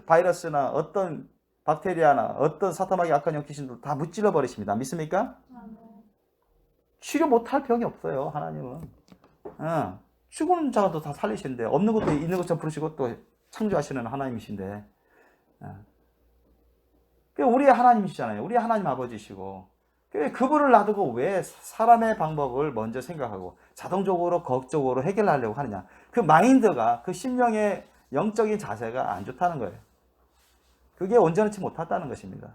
바이러스나 어떤 박테리아나 어떤 사탄마귀 악한 영귀신도 다 무찔러 버리십니다. 믿습니까? 치료 못할 병이 없어요. 하나님은. 죽은 자도 다 살리신데 없는 것도 있는 것처럼 부르시고 또 창조하시는 하나님이신데 우리의 하나님이시잖아요. 우리의 하나님 아버지시고 그분을 놔두고 왜 사람의 방법을 먼저 생각하고 자동적으로 거적으로 해결하려고 하느냐. 그 마인드가 그 심령의 영적인 자세가 안 좋다는 거예요. 그게 온전치 못하다는 것입니다.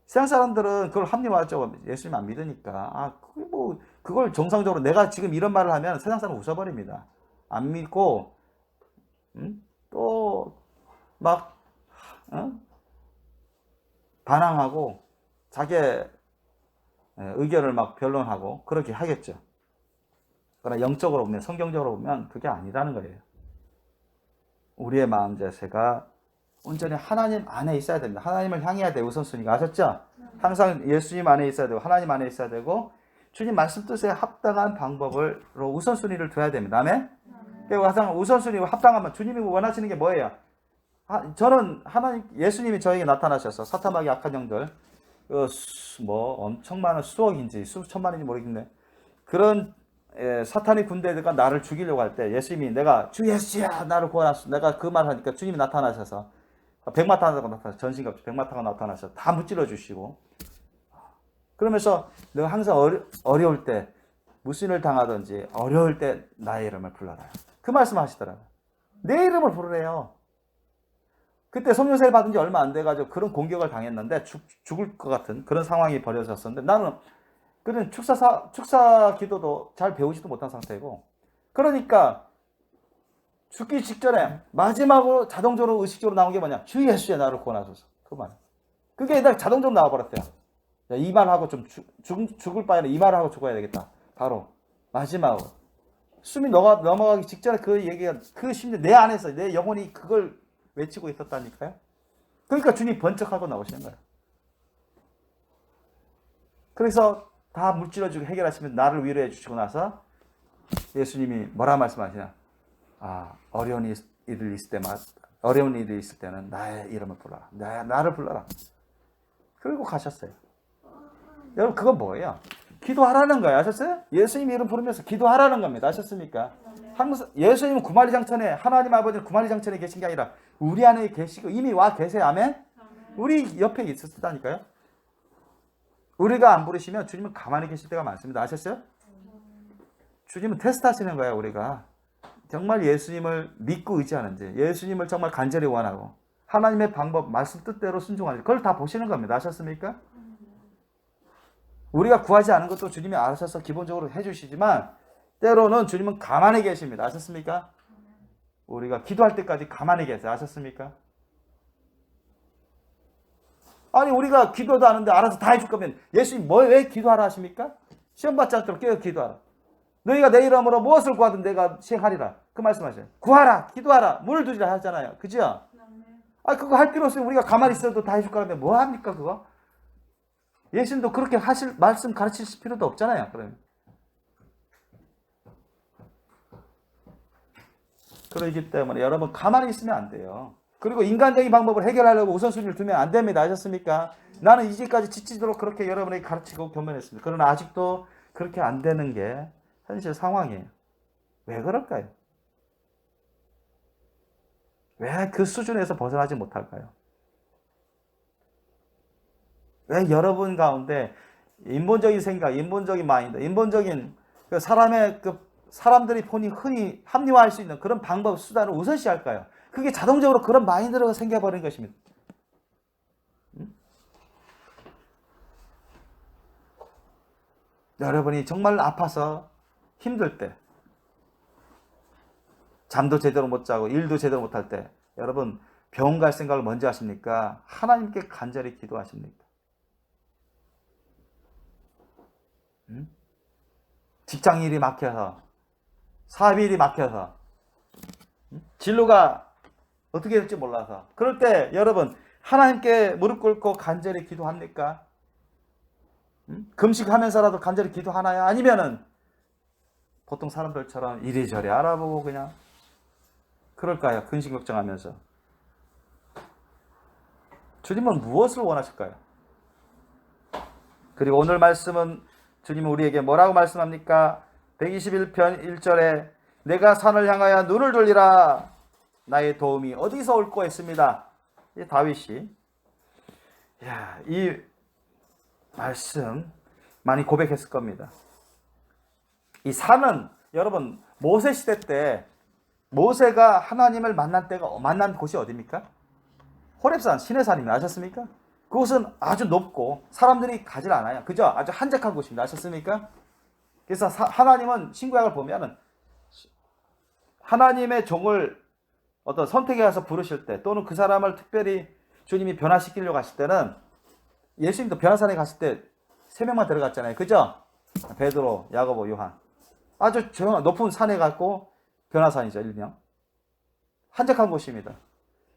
세상 사람들은 그걸 합리화하죠. 예수님 안 믿으니까. 아, 그게 뭐, 그걸 정상적으로 내가 지금 이런 말을 하면 세상 사람 웃어버립니다. 안 믿고, 또, 막, 반항하고, 자기의 의견을 막 변론하고, 그렇게 하겠죠. 그러나 영적으로 보면, 성경적으로 보면 그게 아니라는 거예요. 우리의 마음 자세가 온전히 하나님 안에 있어야 됩니다. 하나님을 향해야 돼요. 우선순위가. 아셨죠? 항상 예수님 안에 있어야 되고 하나님 안에 있어야 되고 주님 말씀 뜻에 합당한 방법으로 우선순위를 둬야 됩니다. 아멘? 그리고 항상 우선순위가 합당하면 주님이 원하시는 게 뭐예요? 저는 하나님 예수님이 저에게 나타나셔서 사탄마귀 악한 영들 뭐 엄청 많은 수억인지 수천만인지 모르겠는데 그런 사탄의 군대들과 나를 죽이려고 할 때 예수님이 내가 주 예수야 나를 구원하소서 내가 그 말을 하니까 주님이 나타나셔서 백마탄하고 나타나서 전신갑주 백마탄하고 나타나셔서 다 무찔러 주시고 그러면서 내가 항상 어려울 때 무슨 일을 당하든지 어려울 때 나의 이름을 불러라. 그 말씀 하시더라고요. 내 이름을 부르래요. 그때 성령세를 받은 지 얼마 안 돼가지고 그런 공격을 당했는데 죽을 것 같은 그런 상황이 벌어졌었는데 나는 그런 축사 기도도 잘 배우지도 못한 상태고 그러니까 죽기 직전에 마지막으로 자동적으로 의식적으로 나온 게 뭐냐? 주 예수의 나를 구원하소서. 그 말. 그게 자동적으로 나와버렸대요. 이 말하고 좀 죽을 바에는 이 말을 하고 죽어야 되겠다. 바로 마지막으로. 숨이 넘어가기 직전에 그 얘기가 그 심리 내 안에서 내 영혼이 그걸 외치고 있었다니까요. 그러니까 주님 번쩍하고 나오시는 거예요. 그래서 다 물질러주고 해결하시면 나를 위로해 주시고 나서 예수님이 뭐라 말씀하시냐? 어려운 일이 있을 때는 나의 이름을 불러라. 나를 불러라. 그리고 가셨어요. 여러분 그건 뭐예요? 기도하라는 거예요. 아셨어요? 예수님 이름 부르면서 기도하라는 겁니다. 아셨습니까? 항상 예수님은 구마리장천에 하나님 아버지는 구마리장천에 계신 게 아니라 우리 안에 계시고 이미 와 계세요. 아멘? 우리 옆에 있었다니까요. 우리가 안 부르시면 주님은 가만히 계실 때가 많습니다. 아셨어요? 주님은 테스트하시는 거예요. 우리가 정말 예수님을 믿고 의지하는지 예수님을 정말 간절히 원하고 하나님의 방법 말씀 뜻대로 순종하는지 그걸 다 보시는 겁니다. 아셨습니까? 우리가 구하지 않은 것도 주님이 알아서 기본적으로 해주시지만 때로는 주님은 가만히 계십니다. 아셨습니까? 우리가 기도할 때까지 가만히 계세요. 아셨습니까? 아니 우리가 기도도 하는데 알아서 다 해줄 거면 예수님 왜 기도하라 하십니까? 시험 받지 않도록 깨어 기도하라. 너희가 내 이름으로 무엇을 구하든 내가 시행하리라. 그 말씀하셔요. 구하라, 기도하라, 문을 두리라 하잖아요. 그죠? 그거 할 필요 없어요. 우리가 가만히 있어도 다 해줄 거라면 뭐 합니까 그거? 예수님도 그렇게 말씀 가르치실 필요도 없잖아요. 그러면. 그러기 때문에 여러분 가만히 있으면 안 돼요. 그리고 인간적인 방법을 해결하려고 우선순위를 두면 안 됩니다. 아셨습니까? 나는 이제까지 지치도록 그렇게 여러분에게 가르치고 교면했습니다. 그러나 아직도 그렇게 안 되는 게 현실 상황이에요. 왜 그럴까요? 왜 그 수준에서 벗어나지 못할까요? 왜 여러분 가운데 인본적인 생각, 인본적인 마인드, 인본적인 사람들이 흔히 합리화할 수 있는 그런 방법, 수단을 우선시할까요? 그게 자동적으로 그런 마인드가 생겨버린 것입니다. 여러분이 정말 아파서 힘들 때, 잠도 제대로 못 자고 일도 제대로 못할 때 여러분 병원 갈 생각을 먼저 하십니까? 하나님께 간절히 기도하십니까? 직장 일이 막혀서 사업 일이 막혀서 진로가 어떻게 될지 몰라서 그럴 때 여러분 하나님께 무릎 꿇고 간절히 기도합니까? 금식하면서라도 간절히 기도하나요? 아니면은 보통 사람들처럼 이리저리 알아보고 그냥 그럴까요? 근심 걱정하면서. 주님은 무엇을 원하실까요? 그리고 오늘 말씀은 주님은 우리에게 뭐라고 말씀합니까? 121편 1절에 내가 산을 향하여 눈을 돌리라 나의 도움이 어디서 올꼬 했습니다. 이 다윗이 이 말씀 많이 고백했을 겁니다. 이 산은 여러분 모세 시대 때 모세가 하나님을 만난 곳이 어디입니까? 호렙산 시내산입니다. 아셨습니까? 그곳은 아주 높고 사람들이 가질 않아요. 그죠? 아주 한적한 곳입니다. 아셨습니까? 그래서 하나님은 신구약을 보면은 하나님의 종을 어떤 선택해서 부르실 때 또는 그 사람을 특별히 주님이 변화시키려고 하실 때는 예수님도 변화산에 갔을 때 3명만 들어갔잖아요. 그죠? 베드로, 야고보, 요한. 아주 조용한 높은 산에 갔고 변화산이죠. 일명. 한적한 곳입니다.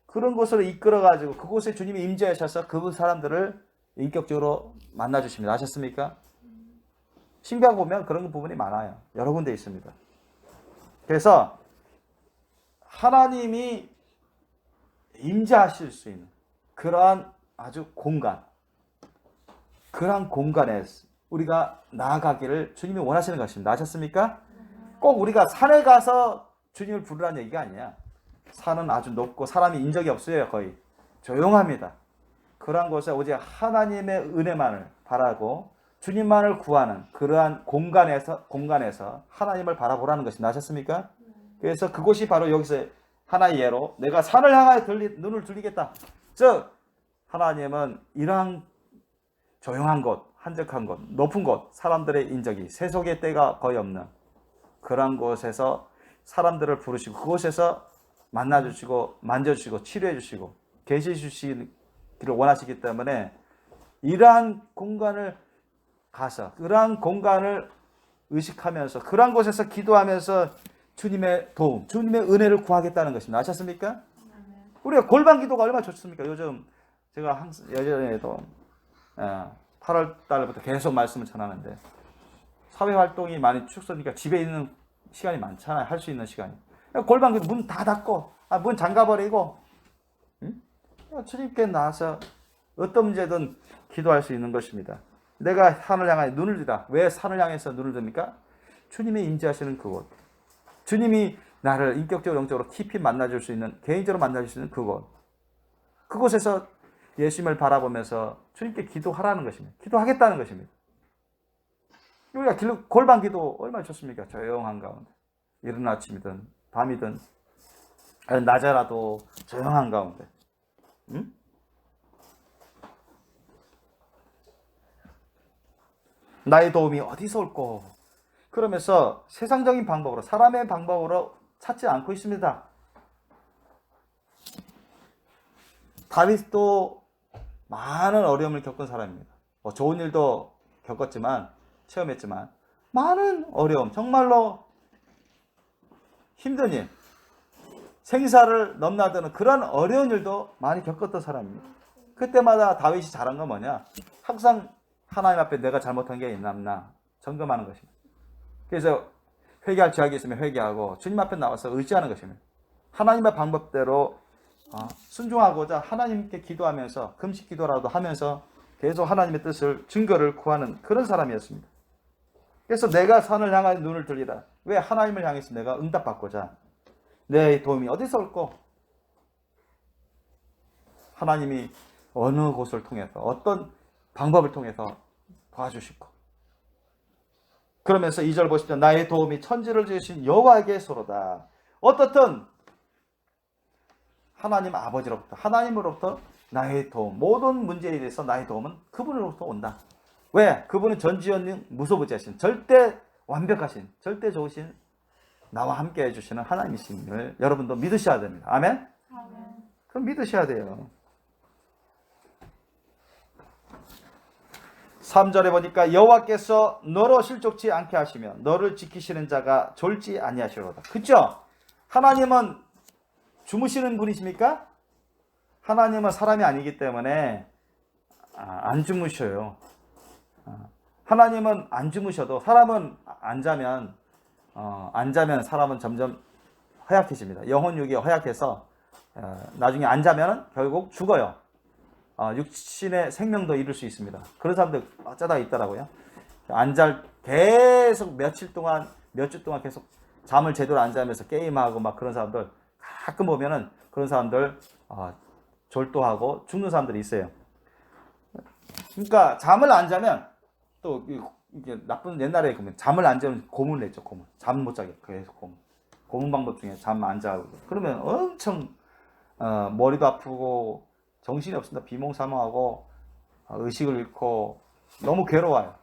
그런 곳으로 이끌어가지고 그곳에 주님이 임재하셔서 그 사람들을 인격적으로 만나주십니다. 아셨습니까? 신비하고 보면 그런 부분이 많아요. 여러 군데 있습니다. 그래서 하나님이 임재하실 수 있는 그러한 아주 그러한 공간에 우리가 나아가기를 주님이 원하시는 것입니다. 아셨습니까? 꼭 우리가 산에 가서 주님을 부르라는 얘기가 아니야. 산은 아주 높고 사람이 인적이 없어요. 거의 조용합니다. 그러한 곳에 오직 하나님의 은혜만을 바라고 주님만을 구하는 그러한 공간에서 하나님을 바라보라는 것입니다. 아셨습니까? 그래서 그곳이 바로 여기서 하나의 예로 내가 산을 향하여 눈을 들리겠다. 즉 하나님은 이러한 조용한 곳, 한적한 곳, 높은 곳, 사람들의 인적이 세속의 때가 거의 없는 그러한 곳에서 사람들을 부르시고 그곳에서 만나주시고 만져주시고 치료해주시고 계시주시기를 원하시기 때문에 이러한 공간을 가서 그러한 공간을 의식하면서 그러한 곳에서 기도하면서 주님의 도움, 주님의 은혜를 구하겠다는 것입니다. 아셨습니까? 우리가 골방 기도가 얼마나 좋습니까? 요즘 제가 항상 예전에도 8월 달부터 계속 말씀을 전하는데 사회 활동이 많이 축소니까 집에 있는 시간이 많잖아요. 할 수 있는 시간이. 골방 기도 문 다 닫고 문 잠가버리고 주님께 나와서 어떤 문제든 기도할 수 있는 것입니다. 내가 산을 향하여 눈을 들다. 왜 산을 향해서 눈을 듭니까? 주님이 임재하시는 그곳. 주님이 나를 인격적으로 영적으로 깊이 만나줄 수 있는 개인적으로 만나줄 수 있는 그곳. 그곳에서 예수님을 바라보면서 주님께 기도하라는 것입니다. 기도하겠다는 것입니다. 우리가 골방 기도 얼마나 좋습니까? 조용한 가운데. 이른 아침이든 밤이든 낮에라도 조용한 가운데. 응? 나의 도움이 어디서 올꼬? 그러면서 세상적인 방법으로 사람의 방법으로 찾지 않고 있습니다. 다윗도 많은 어려움을 겪은 사람입니다. 좋은 일도 겪었지만 체험했지만 많은 어려움, 정말로 힘든 일, 생사를 넘나드는 그런 어려운 일도 많이 겪었던 사람입니다. 그때마다 다윗이 잘한 건 뭐냐? 항상 하나님 앞에 내가 잘못한 게 있나 없나 점검하는 것입니다. 그래서 회개할 죄악이 있으면 회개하고 주님 앞에 나와서 의지하는 것입니다. 하나님의 방법대로 순종하고자 하나님께 기도하면서 금식 기도라도 하면서 계속 하나님의 뜻을 증거를 구하는 그런 사람이었습니다. 그래서 내가 산을 향하여 눈을 들리라. 왜? 하나님을 향해서 내가 응답받고자. 내 도움이 어디서 올꼬? 하나님이 어느 곳을 통해서 어떤 방법을 통해서 도와주시고 그러면서 2절 보시면 나의 도움이 천지를 지으신 여호와께서로다. 어떻든 하나님 아버지로부터 하나님으로부터 나의 도움, 모든 문제에 대해서 나의 도움은 그분으로부터 온다. 왜? 그분은 전지전능 무소부지하신 절대 완벽하신 절대 좋으신 나와 함께 해주시는 하나님이심을 여러분도 믿으셔야 됩니다. 아멘? 그럼 믿으셔야 돼요. 3절에 보니까 여호와께서 너로 실족치 않게 하시며 너를 지키시는 자가 졸지 아니하시로다. 그렇죠? 하나님은 주무시는 분이십니까? 하나님은 사람이 아니기 때문에 안 주무셔요. 하나님은 안 주무셔도 사람은 안 자면 사람은 점점 허약해집니다. 영혼육이 허약해서 나중에 안 자면 결국 죽어요. 육신의 생명도 잃을 수 있습니다. 그런 사람들 어쩌다 있더라고요. 계속 몇 주 동안 계속 잠을 제대로 안 자면서 게임하고 막 그런 사람들 가끔 보면은 그런 사람들 졸도하고 죽는 사람들이 있어요. 그러니까 잠을 안 자면 또 이게 나쁜 옛날에 보면 잠을 안 자면 고문을 했죠. 고문. 잠 못 자게 계속 고문. 고문 방법 중에 잠 안 자고 그러면 엄청 머리도 아프고 정신이 없습니다. 비몽사몽하고 의식을 잃고 너무 괴로워요.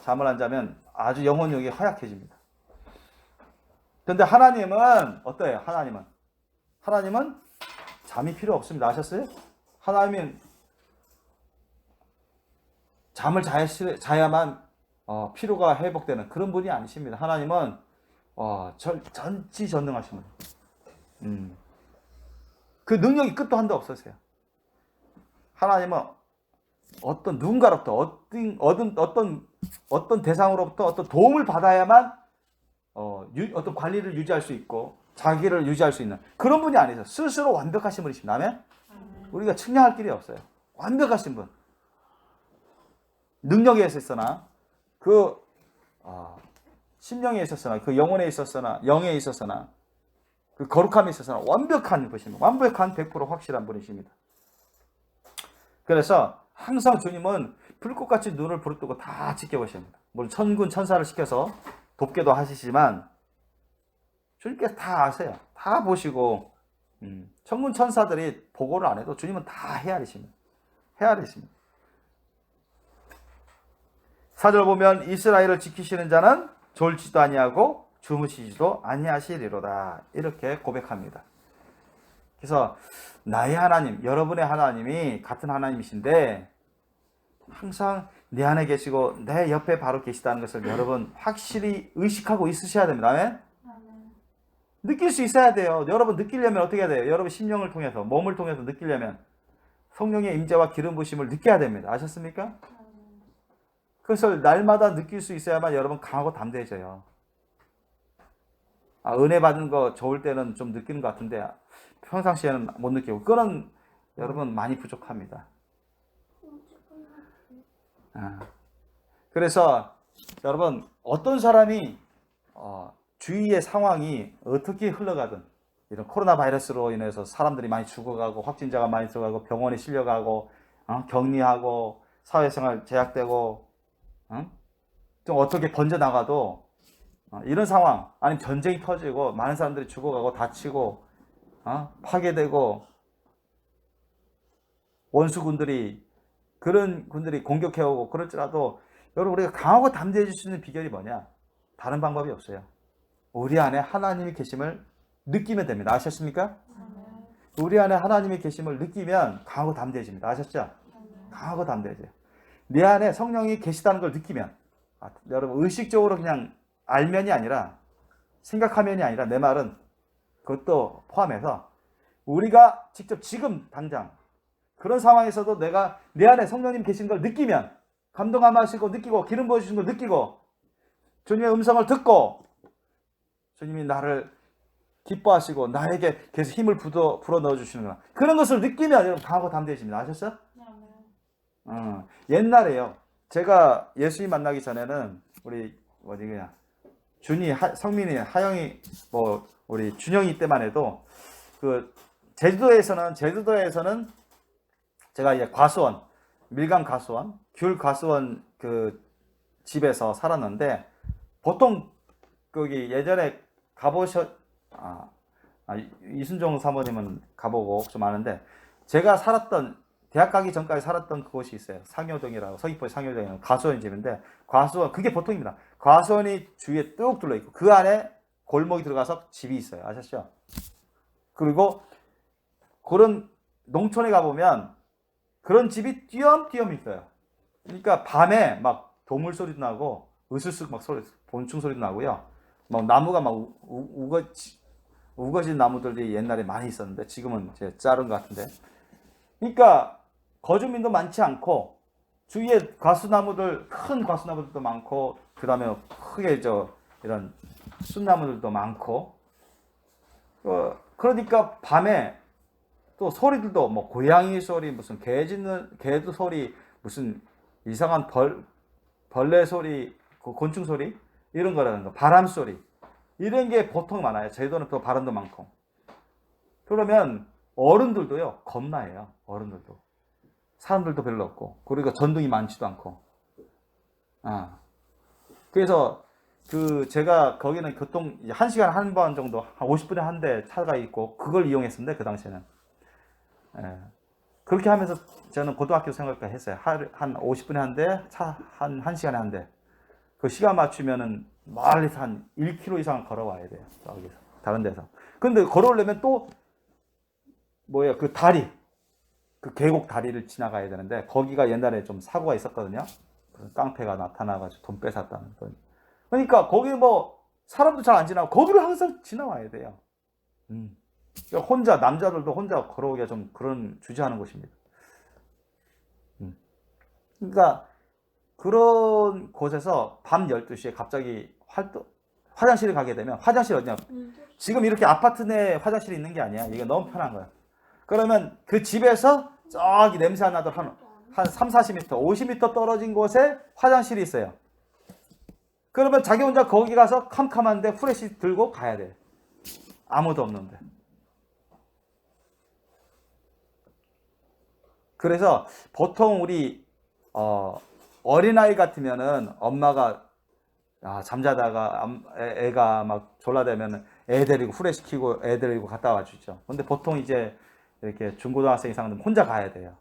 잠을 안 자면 아주 영혼력이 허약해집니다. 그런데 하나님은 어때요? 하나님은 잠이 필요 없습니다. 아셨어요? 하나님은 잠을 자야만 피로가 회복되는 그런 분이 아니십니다. 하나님은 전지전능하신 분. 그 능력이 끝도 한도 없으세요. 하나님은 어떤 누군가로부터 어떤 대상으로부터 어떤 도움을 받아야만 어떤 관리를 유지할 수 있고 자기를 유지할 수 있는 그런 분이 아니세요. 스스로 완벽하신 분이십니다. 아멘? 우리가 측량할 길이 없어요. 완벽하신 분. 능력에 있었으나 그 심령에 있었으나 그 영혼에 있었으나 영에 있었으나 그 거룩함에 있었으나 완벽한 분이십니다. 완벽한 100% 확실한 분이십니다. 그래서 항상 주님은 불꽃같이 눈을 부릅뜨고 다 지켜보십니다. 물론 천군 천사를 시켜서 돕게도 하시지만 주님께서 다 아세요. 다 보시고 천군 천사들이 보고를 안 해도 주님은 다 헤아리십니다. 4절 보면 이스라엘을 지키시는 자는 졸지도 아니하고 주무시지도 아니하시리로다. 이렇게 고백합니다. 그래서 나의 하나님, 여러분의 하나님이 같은 하나님이신데 항상 내 안에 계시고 내 옆에 바로 계시다는 것을 여러분 확실히 의식하고 있으셔야 됩니다. 아멘? 느낄 수 있어야 돼요. 여러분 느끼려면 어떻게 해야 돼요? 여러분 심령을 통해서 몸을 통해서 느끼려면 성령의 임재와 기름 부심을 느껴야 됩니다. 아셨습니까? 그것을 날마다 느낄 수 있어야만 여러분 강하고 담대해져요. 은혜 받은 거 좋을 때는 좀 느끼는 것 같은데 평상시에는 못 느끼고 그건 여러분 많이 부족합니다. 그래서 여러분 어떤 사람이 주위의 상황이 어떻게 흘러가든 이런 코로나 바이러스로 인해서 사람들이 많이 죽어가고 확진자가 많이 들어가고 병원에 실려가고 격리하고 사회생활 제약되고 좀 어떻게 번져나가도 이런 상황 아니면 전쟁이 터지고 많은 사람들이 죽어가고 다치고 파괴되고 원수군들이 그런 군들이 공격해오고 그럴지라도 여러분 우리가 강하고 담대해질 수 있는 비결이 뭐냐? 다른 방법이 없어요. 우리 안에 하나님이 계심을 느끼면 됩니다. 아셨습니까? 우리 안에 하나님이 계심을 느끼면 강하고 담대해집니다. 아셨죠? 강하고 담대해져요. 내 안에 성령이 계시다는 걸 느끼면 여러분 의식적으로 그냥 알면이 아니라 생각하면이 아니라 내 말은 그것도 포함해서 우리가 직접 지금 당장 그런 상황에서도 내가 내 안에 성령님 계신 걸 느끼면 감동하시고 느끼고 기름 부어주신 걸 느끼고 주님의 음성을 듣고 주님이 나를 기뻐하시고 나에게 계속 힘을 불어 넣어주시는구나. 그런 것을 느끼면 여러분 강하고 담대해집니다. 아셨어요? 옛날에요. 제가 예수님 만나기 전에는 우리 준이, 성민이, 하영이, 우리 준영이 때만 해도 그 제주도에서는 제가 이제 과수원, 밀강 과수원, 귤 과수원 그 집에서 살았는데 보통 거기 예전에 이순종 사모님은 가보고 좀 아는데 제가 대학 가기 전까지 살았던 그곳이 있어요. 상효동이라고 서귀포 상효동이라는 과수원 집인데 과수원 그게 보통입니다. 과수원이 주위에 뚝 둘러 있고 그 안에 골목이 들어가서 집이 있어요. 아셨죠? 그리고 그런 농촌에 가보면 그런 집이 띄엄띄엄 있어요. 그러니까 밤에 막 도물 소리도 나고 으스스 막 곤충 소리도 나고요. 막 나무가 막 우거진 나무들이 옛날에 많이 있었는데 지금은 이제 자른 것 같은데. 그러니까 거주민도 많지 않고 주위에 큰 과수나무들도 많고 그 다음에 크게 이런 쑥나무들도 많고 그러니까 밤에 또 소리들도 뭐 고양이 소리 무슨 개도 소리 무슨 이상한 벌레 소리 곤충 소리 이런 거라는 거 바람 소리 이런 게 보통 많아요. 제주도는 또 바람도 많고 그러면 어른들도요 겁나요. 어른들도 사람들도 별로 없고 그리고 전등이 많지도 않고 그래서 제가 거기는 교통 1시간 한 번 정도, 한 50분에 한 대 차가 있고, 그걸 이용했었는데, 그 당시에는. 예. 그렇게 하면서 저는 고등학교 생활까지 했어요. 한 50분에 한 대, 한 1시간에 한 대. 그 시간 맞추면은 멀리서 한 1km 이상 걸어와야 돼요. 여기서. 다른 데서. 근데 걸어오려면 또, 그 다리, 그 계곡 다리를 지나가야 되는데, 거기가 옛날에 좀 사고가 있었거든요. 깡패가 나타나가지고 돈 뺏었다는. 그러니까 거기 사람도 잘 안 지나고, 거기를 항상 지나와야 돼요. 그러니까 혼자, 남자들도 혼자 걸어오기가 좀 그런 주저하는 곳입니다. 그러니까 그런 곳에서 밤 12시에 갑자기 화장실에 가게 되면, 화장실 어디냐? 지금 이렇게 아파트 내 화장실이 있는 게 아니야. 이게 너무 편한 거야. 그러면 그 집에서 저기 냄새 안 나도록 한 3, 40m, 50m 떨어진 곳에 화장실이 있어요. 그러면 자기 혼자 거기 가서 캄캄한데 후레쉬 들고 가야 돼. 아무도 없는데. 그래서 보통 우리 어린아이 같으면은 엄마가 잠자다가 애가 막 졸라대면 애 데리고 후레쉬 켜고 애 데리고 갔다 와주죠. 근데 보통 이제 이렇게 중고등학생 이상은 혼자 가야 돼요.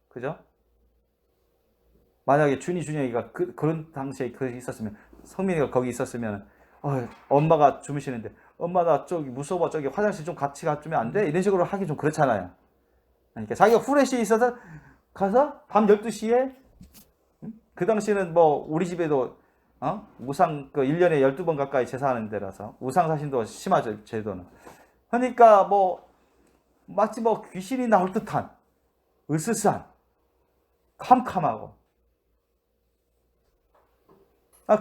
그죠? 만약에 준이가 그런 당시에 있었으면, 성민이가 거기 있었으면, 엄마가 주무시는데, 엄마 나 저기 무서워, 저기 화장실 좀 같이 가주면 안 돼? 이런 식으로 하기 좀 그렇잖아요. 그러니까 자기가 후레쉬에 있어서 가서 밤 12시에, 그 당시에는 우리 집에도 우상 1년에 12번 가까이 제사하는 데라서 우상 사신도 심하죠, 제도는. 그러니까 마치 귀신이 나올 듯한 으스스한 캄캄하고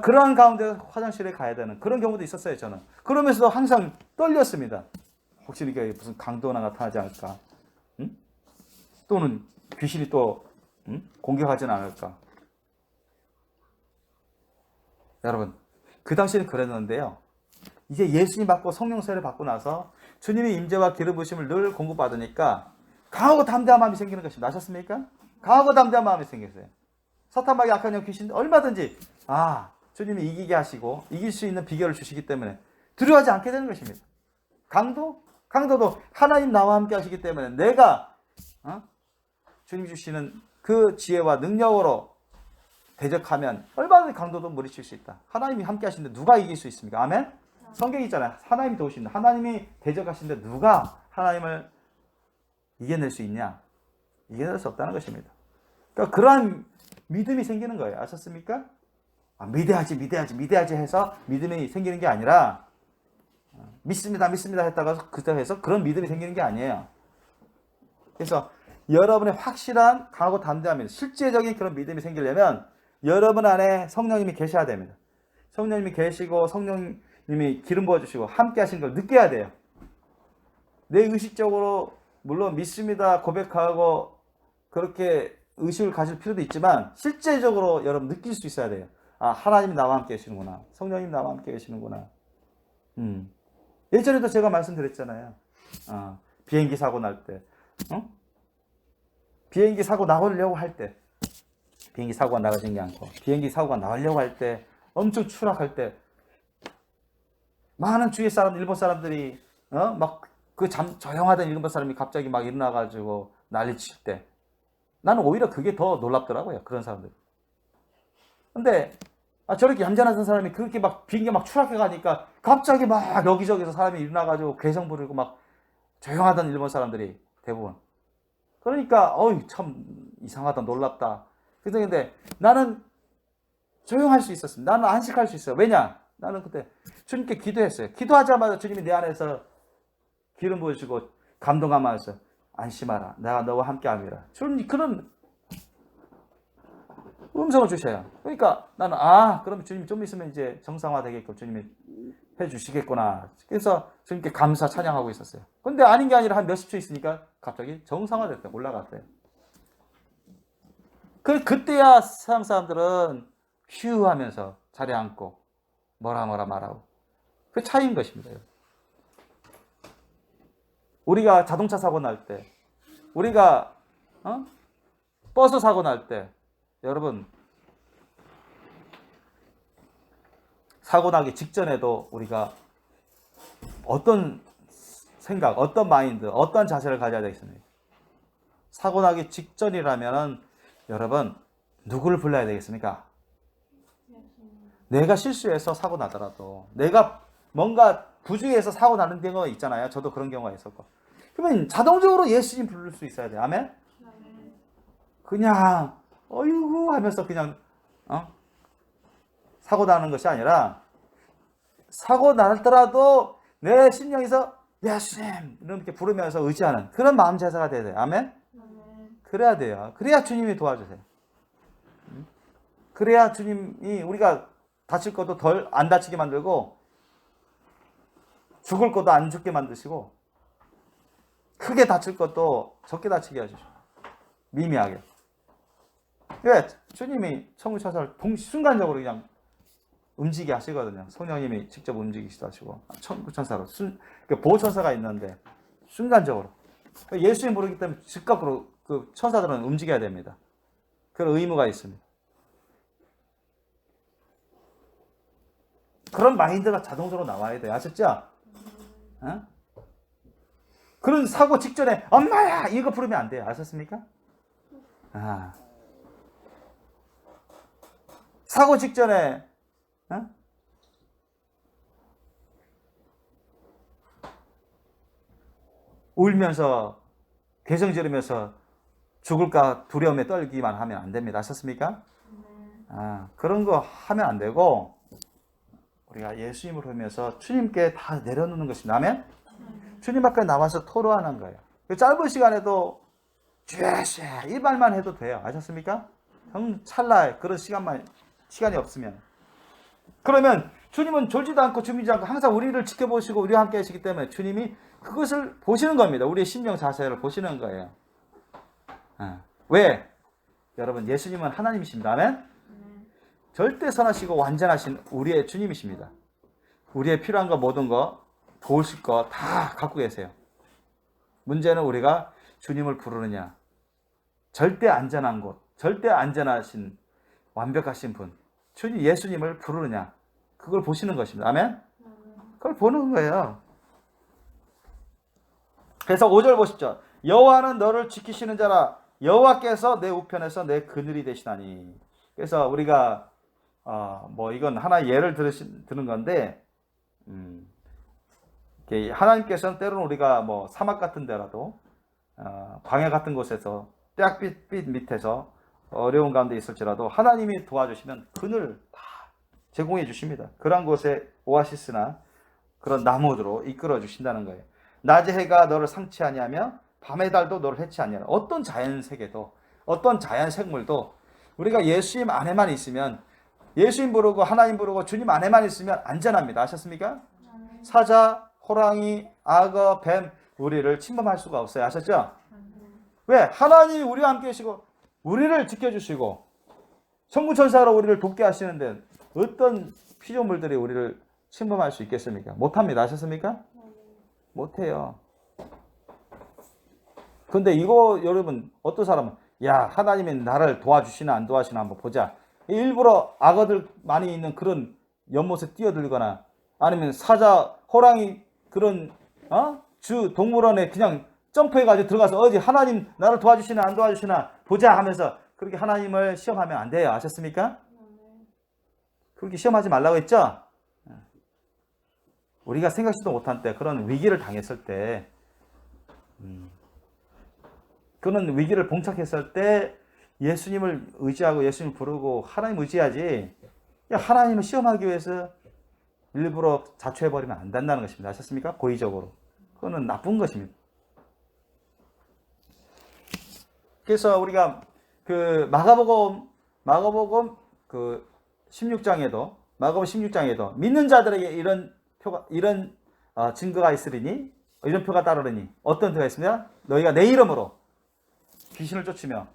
그러한 가운데 화장실에 가야 되는 그런 경우도 있었어요, 저는. 그러면서도 항상 떨렸습니다. 혹시 이게 무슨 강도가 나타나지 않을까? 또는 귀신이 또 공격하지는 않을까? 여러분, 그 당시에는 그랬는데요. 이제 예수님 받고 성령 세례를 받고 나서 주님의 임재와 기름 부으심을 늘 공급받으니까 강하고 담대한 마음이 생기는 것입니다. 아셨습니까? 강하고 담대한 마음이 생겼어요. 서탄막이 약한 영 귀신 얼마든지 주님이 이기게 하시고 이길 수 있는 비결을 주시기 때문에 두려워하지 않게 되는 것입니다. 강도도 하나님 나와 함께 하시기 때문에 내가 주님 주시는 그 지혜와 능력으로 대적하면 얼마든지 강도도 물리칠 수 있다. 하나님이 함께 하시는데 누가 이길 수 있습니까? 아멘? 성경이 있잖아요. 하나님이 도우신다. 하나님이 대적하시는데 누가 하나님을 이겨낼 수 있냐? 이겨낼 수 없다는 것입니다. 그러니까 그러한 믿음이 생기는 거예요. 아셨습니까? 믿어야지 해서 믿음이 생기는 게 아니라 믿습니다 했다가 그때에서 그런 믿음이 생기는 게 아니에요. 그래서 여러분의 확실한 강하고 담대함, 실제적인 그런 믿음이 생기려면 여러분 안에 성령님이 계셔야 됩니다. 성령님이 계시고 성령님이 기름 부어주시고 함께 하시는 걸 느껴야 돼요. 내 의식적으로 물론 믿습니다 고백하고 그렇게 의식을 가질 필요도 있지만 실제적으로 여러분 느낄 수 있어야 돼요. 하나님이 나와 함께 계시는구나. 성령님 나와 함께 계시는구나. 예전에도 제가 말씀드렸잖아요. 비행기 사고 날 때, 비행기 사고 나오려고 할 때, 비행기 사고가 나가진 게 않고, 비행기 사고가 나오려고 할 때, 엄청 추락할 때, 많은 주위 사람, 일본 사람들이, 조용하던 일본 사람이 갑자기 막 일어나가지고 난리 칠 때, 나는 오히려 그게 더 놀랍더라고요. 그런 사람들. 근데, 저렇게 얌전한 사람이 그렇게 비행기가 막 추락해 가니까 갑자기 막 여기저기서 사람이 일어나가지고 괴성 부르고 막 조용하던 일본 사람들이 대부분. 그러니까, 참 이상하다, 놀랍다. 근데 나는 조용할 수 있었습니다. 나는 안식할 수 있어요. 왜냐? 나는 그때 주님께 기도했어요. 기도하자마자 주님이 내 안에서 기름 부으시고 감동하면서 안심하라. 내가 너와 함께 함이라. 주님 그런 음성을 주셔요. 그러니까 나는 그러면 주님이 좀 있으면 이제 정상화 되겠고 주님이 해주시겠구나. 그래서 주님께 감사 찬양하고 있었어요. 근데 아닌 게 아니라 한 몇십 초 있으니까 갑자기 정상화됐어요. 올라갔어요. 그때야 세상 사람들은 휴 하면서 자리에 앉고 뭐라 말하고 그 차이인 것입니다. 우리가 자동차 사고 날 때, 우리가 버스 사고 날 때, 여러분 사고 나기 직전에도 우리가 어떤 생각, 어떤 마인드, 어떤 자세를 가져야 되겠습니까? 사고 나기 직전이라면 여러분 누구를 불러야 되겠습니까? 내가 실수해서 사고 나더라도 내가 뭔가 부주의해서 사고 나는 경우가 있잖아요. 저도 그런 경우가 있었고. 그러면 자동적으로 예수님 부를 수 있어야 돼. 아멘? 그냥 어이구 하면서 그냥 사고 나는 것이 아니라 사고 나더라도 내 심령에서 예수님 이렇게 부르면서 의지하는 그런 마음 자세가 돼야 돼요. 아멘? 그래야 돼요. 그래야 주님이 도와주세요. 그래야 주님이 우리가 다칠 것도 덜 안 다치게 만들고 죽을 것도 안 죽게 만드시고 크게 다칠 것도 적게 다치게 하시죠. 미미하게. 왜? 주님이 천국천사를 순간적으로 그냥 움직이게 하시거든요. 성령님이 직접 움직이시도 하시고 천국천사로 보호천사가 있는데 순간적으로 예수님 부르기 때문에 즉각으로 그 천사들은 움직여야 됩니다. 그런 의무가 있습니다. 그런 마인드가 자동적으로 나와야 돼요. 아셨죠? 어? 그런 사고 직전에 엄마야 이거 부르면 안 돼요. 아셨습니까? 사고 직전에 울면서 괴성 지르면서 죽을까 두려움에 떨기만 하면 안 됩니다. 아셨습니까? 그런 거 하면 안 되고 우리가 예수님을 보면서 주님께 다 내려놓는 것입니다. 아멘? 주님 앞에 나와서 토로하는 거예요. 짧은 시간에도 주여시 이 말만 해도 돼요. 아셨습니까? 찰나에 그런 시간이 없으면. 그러면 주님은 졸지도 않고 주무지 않고 항상 우리를 지켜보시고 우리와 함께 하시기 때문에 주님이 그것을 보시는 겁니다. 우리의 심령 자세를 보시는 거예요. 왜? 여러분 예수님은 하나님이십니다. 아멘? 절대 선하시고 완전하신 우리의 주님이십니다. 우리의 필요한 거 모든 거 도우실 거 다 갖고 계세요. 문제는 우리가 주님을 부르느냐. 절대 안전한 곳, 절대 안전하신 완벽하신 분, 주님 예수님을 부르느냐. 그걸 보시는 것입니다. 아멘? 그걸 보는 거예요. 그래서 5절 보십시오. 여호와는 너를 지키시는 자라. 여호와께서 내 우편에서 내 그늘이 되시나니. 그래서 우리가 이건 하나의 예를 드는 건데 하나님께서는 때로는 우리가 사막 같은 데라도 광야 같은 곳에서 뙤빛 밑에서 어려운 가운데 있을지라도 하나님이 도와주시면 그늘 다 제공해 주십니다. 그런 곳에 오아시스나 그런 나무들로 이끌어 주신다는 거예요. 낮의 해가 너를 상치 아니하며 밤의 달도 너를 해치 아니하라. 어떤 자연 세계도 어떤 자연 생물도 우리가 예수님 안에만 있으면 예수님 부르고 하나님 부르고 주님 안에만 있으면 안전합니다. 아셨습니까? 사자, 호랑이, 악어, 뱀 우리를 침범할 수가 없어요. 아셨죠? 왜? 하나님이 우리와 함께 계시고 우리를 지켜주시고 천군천사로 우리를 돕게 하시는데 어떤 피조물들이 우리를 침범할 수 있겠습니까? 못합니다. 아셨습니까? 못해요. 근데 이거 여러분 어떤 사람은 야 하나님이 나를 도와주시나 안 도와주시나 한번 보자. 일부러 악어들 많이 있는 그런 연못에 뛰어들거나 아니면 사자, 호랑이 그런 동물원에 그냥 점프해가지고 들어가서 어디 하나님 나를 도와주시나 안 도와주시나 보자 하면서 그렇게 하나님을 시험하면 안 돼요. 아셨습니까? 그렇게 시험하지 말라고 했죠? 우리가 생각지도 못한 때 그런 위기를 당했을 때 그런 위기를 봉착했을 때 예수님을 의지하고 예수님을 부르고 하나님 의지하지 하나님을 시험하기 위해서 일부러 자초해버리면 안 된다는 것입니다. 아셨습니까? 고의적으로. 그거는 나쁜 것입니다. 그래서 우리가 그 마가복음 그 16장에도 믿는 자들에게 이런 증거가 있으리니 이런 표가 따르리니 어떤 표가 있습니다. 너희가 내 이름으로 귀신을 쫓으며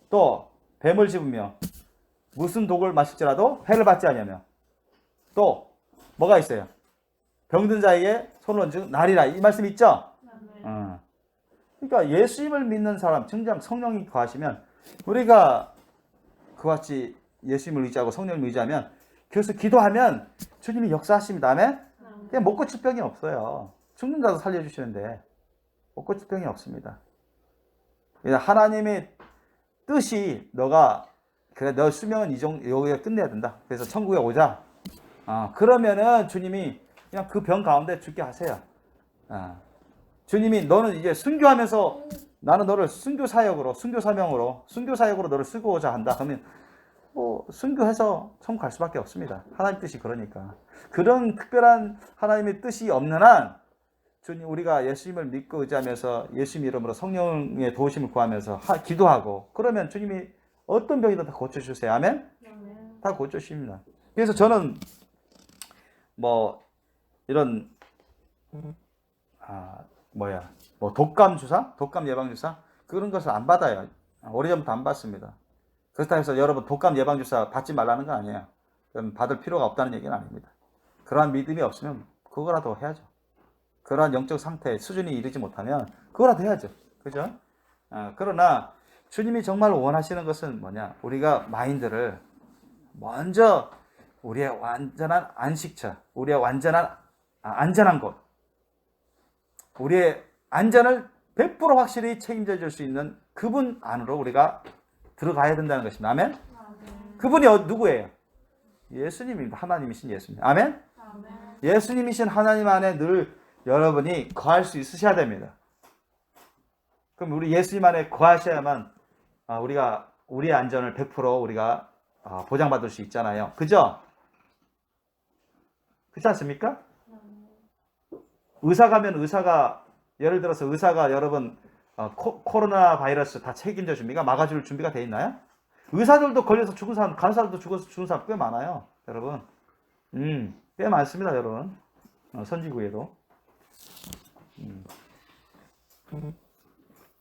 또 뱀을 집으며 무슨 독을 마실지라도 해를 받지 아니하며 또 뭐가 있어요? 병든 자에게 손을 얹은 날이라 이 말씀 있죠? 그러니까 예수님을 믿는 사람, 정작 성령이 거하시면 우리가 그같이 예수님을 의지하고 성령을 의지하면 그래서 기도하면 주님이 역사하십니다. 아멘? 그냥 못 고칠 병이 없어요. 죽는 자도 살려주시는데 못 고칠 병이 없습니다. 하나님의 뜻이 너가 그래 너 수명은 여기에 끝내야 된다. 그래서 천국에 오자. 그러면은 주님이 그냥 그 병 가운데 죽게 하세요. 주님이 너는 이제 순교하면서 나는 너를 순교 사역으로 순교 사명으로 순교 사역으로 너를 쓰고자 한다. 그러면 뭐 순교해서 천국 갈 수밖에 없습니다. 하나님 뜻이 그러니까. 그런 특별한 하나님의 뜻이 없는 한 주님 우리가 예수님을 믿고 의지하면서 예수님 이름으로 성령의 도우심을 구하면서 기도하고 그러면 주님이 어떤 병이든 다 고쳐주세요. 아멘? 다 고쳐주십니다. 그래서 저는 뭐 이런 뭐 독감 주사, 독감 예방 주사 그런 것을 안 받아요. 오래전부터 안 받습니다. 그렇다 해서 여러분 독감 예방 주사 받지 말라는 건 아니에요. 그건 받을 필요가 없다는 얘기는 아닙니다. 그러한 믿음이 없으면 그거라도 해야죠. 그러한 영적 상태 수준이 이르지 못하면 그거라도 해야죠. 그죠? 그러나 주님이 정말 원하시는 것은 뭐냐? 우리가 마인드를 먼저 우리의 완전한 안식처, 우리의 완전한 안전한 곳, 우리의 안전을 100% 확실히 책임져 줄 수 있는 그분 안으로 우리가 들어가야 된다는 것입니다. 아멘? 그분이 누구예요? 예수님입니다. 하나님이신 예수님. 아멘? 예수님이신 하나님 안에 늘 여러분이 거할 수 있으셔야 됩니다. 그럼 우리 예수님 안에 거하셔야만 우리가 우리의 안전을 100% 우리가 보장받을 수 있잖아요. 그죠? 그렇지 않습니까? 의사 가면 의사가 예를 들어서 의사가 여러분 코로나 바이러스 다 책임져 줍니까? 막아줄 준비가 돼 있나요? 의사들도 걸려서 죽은 사람, 간호사들도 죽어서 죽은 사람 꽤 많아요. 여러분. 꽤 많습니다, 여러분. 선지구에도.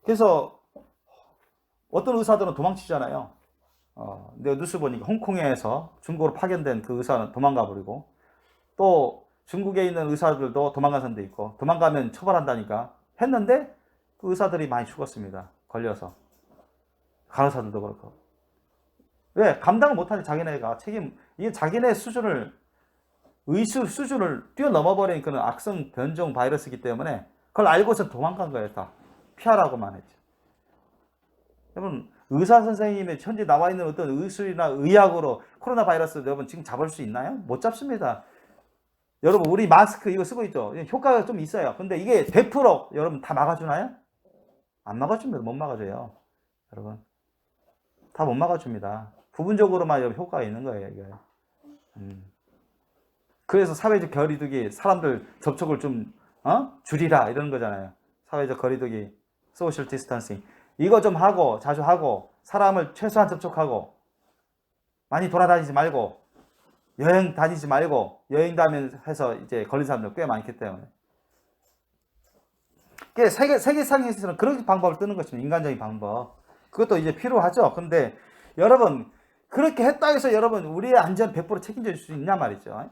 그래서 어떤 의사들은 도망치잖아요. 내가 뉴스 보니까 홍콩에서 중국으로 파견된 그 의사는 도망가 버리고 또 중국에 있는 의사들도 도망간 사람도 있고 도망가면 처벌한다니까 했는데 그 의사들이 많이 죽었습니다. 걸려서. 간호사들도 그렇고. 왜? 감당을 못하니 자기네가 이게 자기네 수준을 의수 수준을 뛰어넘어 버린 그런 악성 변종 바이러스이기 때문에 그걸 알고서 도망간 거예요. 다 피하라고만 했죠. 여러분 의사 선생님의 현재 나와 있는 어떤 의술이나 의학으로 코로나 바이러스 여러분 지금 잡을 수 있나요? 못 잡습니다. 여러분 우리 마스크 이거 쓰고 있죠. 효과가 좀 있어요. 근데 이게 100% 여러분 다 막아주나요? 안 막아줍니다. 못 막아줘요. 여러분 다 못 막아줍니다. 부분적으로만 효과가 있는 거예요. 이게. 그래서 사회적 거리두기 사람들 접촉을 좀 줄이라 이런 거잖아요. 사회적 거리두기 소셜 디스턴싱 이거 좀 하고 자주 하고 사람을 최소한 접촉하고 많이 돌아다니지 말고 여행 다니지 말고 여행 다니면서 해서 이제 걸린 사람들 꽤 많기 때문에 세계상에서는 그런 방법을 뜨는 것입니다. 인간적인 방법 그것도 이제 필요하죠. 그런데 여러분 그렇게 했다 해서 여러분 우리의 안전 100% 책임져 줄 수 있냐 말이죠.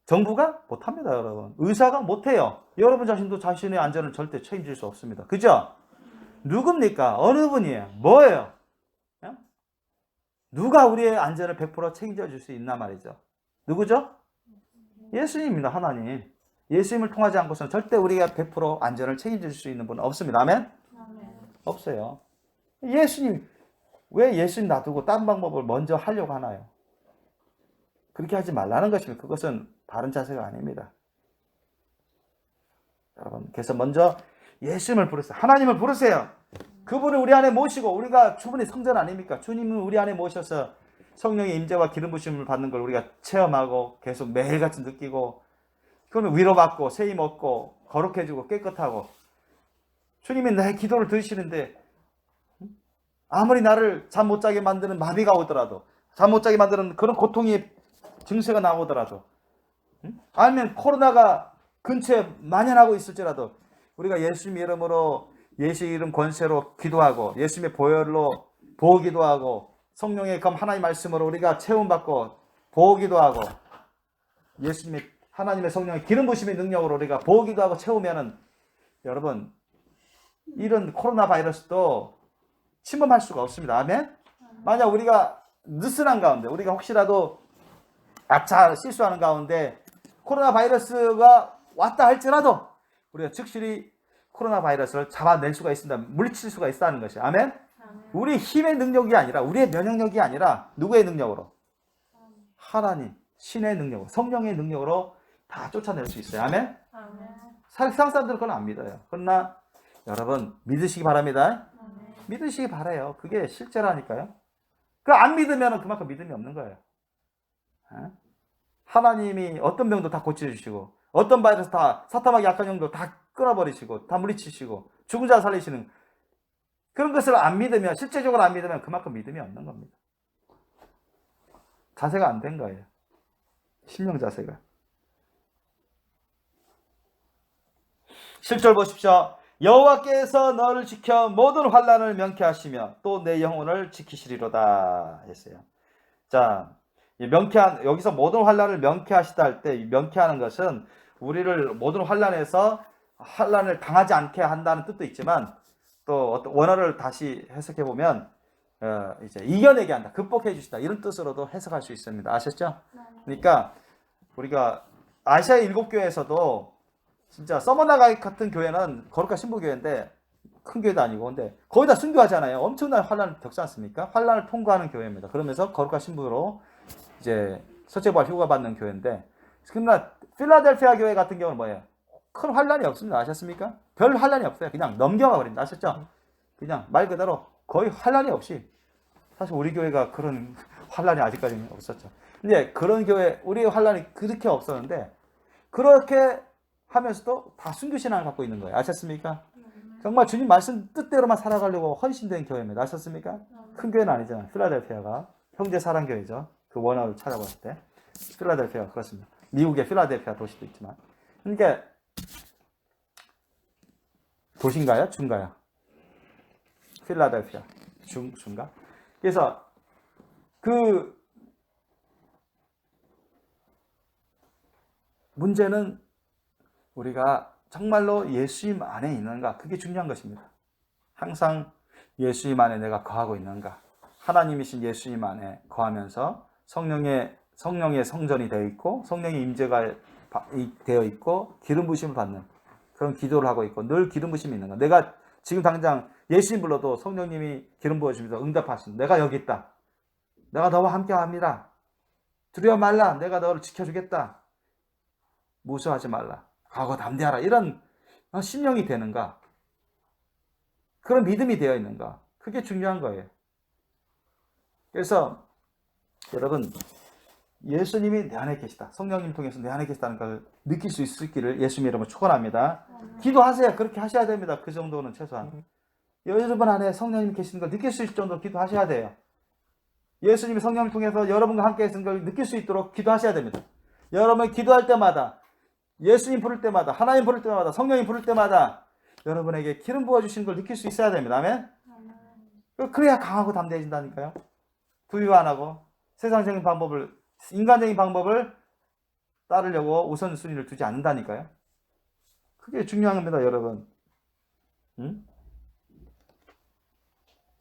정부가 못합니다. 여러분 의사가 못해요. 여러분 자신도 자신의 안전을 절대 책임질 수 없습니다. 그죠? 누굽니까? 어느 분이에요? 뭐예요? 누가 우리의 안전을 100% 책임져 줄 수 있나 말이죠. 누구죠? 예수님입니다. 하나님. 예수님을 통하지 않고서는 절대 우리가 100% 안전을 책임질 수 있는 분은 없습니다. 아멘? 없어요. 예수님 왜 예수님 놔두고 딴 방법을 먼저 하려고 하나요? 그렇게 하지 말라는 것입니다. 그것은 바른 자세가 아닙니다. 여러분 그래서 먼저 예수님을 부르세요. 하나님을 부르세요. 그분을 우리 안에 모시고 우리가 주분의 성전 아닙니까? 주님은 우리 안에 모셔서 성령의 임재와 기름 부심을 받는 걸 우리가 체험하고 계속 매일같이 느끼고 그러면 위로받고 세임 얻고 거룩해지고 깨끗하고 주님이 나의 기도를 들으시는데 아무리 나를 잠 못 자게 만드는 마비가 오더라도 잠 못 자게 만드는 그런 고통의 증세가 나오더라도 아니면 코로나가 근처에 만연하고 있을지라도 우리가 예수님 이름으로 예수 이름 권세로 기도하고 예수님의 보혈로 보호기도 하고 성령의 검 하나님의 말씀으로 우리가 체험받고 보호기도 하고 예수님의 하나님의 성령의 기름 부심의 능력으로 우리가 보호기도 하고 채우면은 여러분 이런 코로나 바이러스도 침범할 수가 없습니다. 아멘? 만약 우리가 느슨한 가운데 우리가 혹시라도 아차 실수하는 가운데 코로나 바이러스가 왔다 할지라도 우리가 즉시 코로나 바이러스를 잡아낼 수가 있습니다. 물리칠 수가 있다는 것이. 아멘? 우리 힘의 능력이 아니라 우리의 면역력이 아니라 누구의 능력으로? 하나님, 신의 능력으로, 성령의 능력으로 다 쫓아낼 수 있어요. 아멘? 세상 사람들은 그건 안 믿어요. 그러나 여러분 믿으시기 바랍니다. 믿으시기 바라요. 그게 실제라니까요. 그 안 믿으면 그만큼 믿음이 없는 거예요. 하나님이 어떤 병도 다 고쳐주시고 어떤 바이러스 다 사탄하게 약한 영도 다 끊어버리시고 다 물리치시고 죽은 자 살리시는 그런 것을 안 믿으면 실제적으로 안 믿으면 그만큼 믿음이 없는 겁니다. 자세가 안 된 거예요. 심령 자세가. 7절 보십시오. 여호와께서 너를 지켜 모든 환난을 면케하시며 또 내 영혼을 지키시리로다 했어요. 자, 여기서 모든 환난을 면케하시다 할 때 면케하는 것은 우리를 모든 환난에서 환난을 당하지 않게 한다는 뜻도 있지만 또 어떤 원어를 다시 해석해 보면 이제 이겨내게 한다, 극복해 주시다 이런 뜻으로도 해석할 수 있습니다. 아셨죠? 그러니까 우리가 아시아 7교회에서도 진짜 서머나가 같은 교회는 거룩한 신부교회인데 큰 교회도 아니고 근데 거의 다 순교하잖아요. 엄청난 환난을 겪지 않습니까? 환난을 통과하는 교회입니다. 그러면서 거룩한 신부로 이제 서체부활 휴가 받는 교회인데 그러나 필라델피아 교회 같은 경우는 뭐예요? 큰 환난이 없습니다. 아셨습니까? 별 환난이 없어요. 그냥 넘겨가 버립니다. 아셨죠? 그냥 말 그대로 거의 환난이 없이 사실 우리 교회가 그런 환난이 아직까지는 없었죠. 근데 그런 교회 우리의 환난이 그렇게 없었는데 그렇게 하면서도 다 순교신앙을 갖고 있는 거예요. 아셨습니까? 정말 주님 말씀 뜻대로만 살아가려고 헌신된 교회입니다. 아셨습니까? 큰 교회는 아니잖아요. 필라델피아가 형제 사랑교회죠. 그 원어를 찾아봤을 때 필라델피아가 그렇습니다. 미국의 필라델피아 도시도 있지만 그러니까 도시인가요? 중가요? 필라델피아 중가? 그래서 그 문제는 우리가 정말로 예수님 안에 있는가? 그게 중요한 것입니다. 항상 예수님 안에 내가 거하고 있는가? 하나님이신 예수님 안에 거하면서 성령의 성전이 되어 있고 성령의 임재가 되어 있고 기름 부심을 받는 그런 기도를 하고 있고 늘 기름 부심이 있는가? 내가 지금 당장 예수님 불러도 성령님이 기름 부어주면서 응답하신 내가 여기 있다. 내가 너와 함께 합니다. 두려워 말라. 내가 너를 지켜주겠다. 무서워하지 말라. 과거 담대하라. 이런 심령이 되는가? 그런 믿음이 되어 있는가? 그게 중요한 거예요. 그래서 여러분 예수님이 내 안에 계시다. 성령님 통해서 내 안에 계시다는 걸 느낄 수 있기를 예수님 이름으로 축원합니다. 기도하세요. 그렇게 하셔야 됩니다. 그 정도는 최소한. 여러분 안에 성령님 계시는 걸 느낄 수 있을 정도로 기도하셔야 돼요. 예수님이 성령을 통해서 여러분과 함께 계시는 걸 느낄 수 있도록 기도하셔야 됩니다. 여러분 기도할 때마다 예수님 부를 때마다 하나님 부를 때마다 성령님 부를 때마다 여러분에게 기름 부어주시는 걸 느낄 수 있어야 됩니다. 아멘? 그래야 강하고 담대해진다니까요. 두유 안 하고 세상적인 방법을 인간적인 방법을 따르려고 우선순위를 두지 않는다니까요. 그게 중요한 겁니다. 여러분.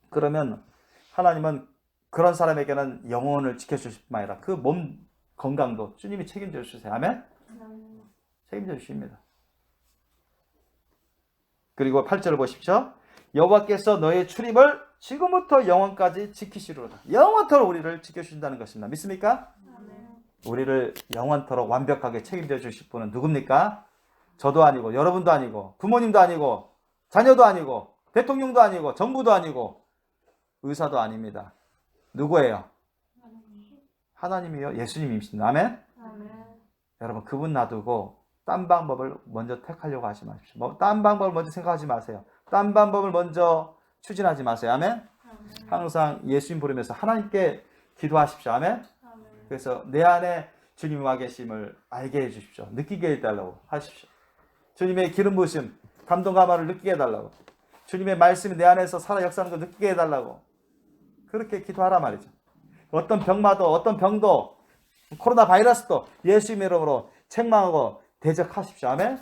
그러면 하나님은 그런 사람에게는 영혼을 지켜주실 뿐만 아니라 그 몸 건강도 주님이 책임져 주세요. 아멘? 책임져 주십니다. 그리고 8절을 보십시오. 여호와께서 너의 출입을 지금부터 영원까지 지키시리로다. 영원토록 우리를 지켜주신다는 것입니다. 믿습니까? 우리를 영원토록 완벽하게 책임져 주실 분은 누굽니까? 저도 아니고 여러분도 아니고 부모님도 아니고 자녀도 아니고 대통령도 아니고 정부도 아니고 의사도 아닙니다. 누구예요? 하나님이요. 예수님이십니다. 아멘? 여러분 그분 놔두고 딴 방법을 먼저 택하려고 하지 마십시오. 딴 방법을 먼저 생각하지 마세요. 딴 방법을 먼저 추진하지 마세요. 아멘? 항상 예수님 부르면서 하나님께 기도하십시오. 아멘? 그래서 내 안에 주님이 와 계심을 알게 해주십시오. 느끼게 해달라고 하십시오. 주님의 기름 부으심, 감동 감화를 느끼게 해달라고. 주님의 말씀이 내 안에서 살아 역사하는 걸 느끼게 해달라고. 그렇게 기도하라 말이죠. 어떤 병마도 어떤 병도 코로나 바이러스도 예수님의 이름으로 책망하고 대적하십시오. 아멘?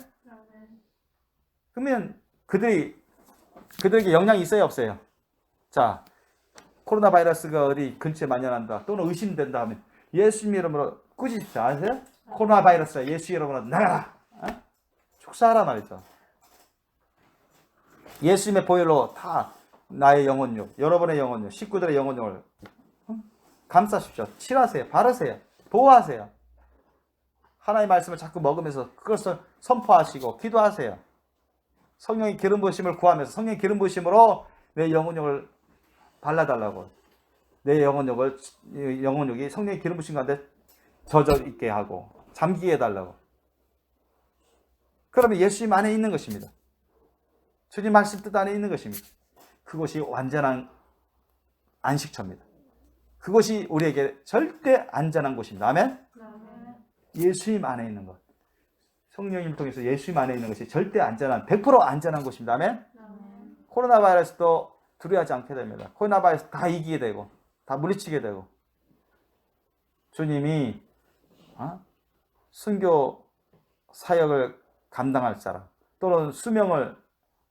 그러면 그들에게 영향이 있어요, 없어요? 자, 코로나 바이러스가 어디 근처에 만연한다 또는 의심된다 하면 예수님 이름으로 꾸짖죠. 아세요? 코로나 바이러스 예수 이름으로 나가라. 축사하라 말이죠. 예수님의 보혈로 다 나의 영혼육, 여러분의 영혼육, 식구들의 영혼육을 감싸십시오. 칠하세요. 바르세요. 보호하세요. 하나님의 말씀을 자꾸 먹으면서 그것을 선포하시고 기도하세요. 성령의 기름 부으심을 구하면서 성령의 기름 부으심으로 내 영혼육을 발라달라고. 내 영혼육이 성령의 기름 부으심 가운데 젖어 있게 하고 잠기게 해달라고. 그러면 예수님 안에 있는 것입니다. 주님 말씀 뜻 안에 있는 것입니다. 그것이 완전한 안식처입니다. 그것이 우리에게 절대 안전한 곳입니다. 아멘? 예수님 안에 있는 것. 성령님을 통해서 예수님 안에 있는 것이 절대 안전한, 100% 안전한 곳입니다. 아멘? 코로나 바이러스도 두려워하지 않게 됩니다. 코로나 바이러스 다 이기게 되고, 다 물리치게 되고. 주님이 순교 사역을 감당할 사람, 또는 수명을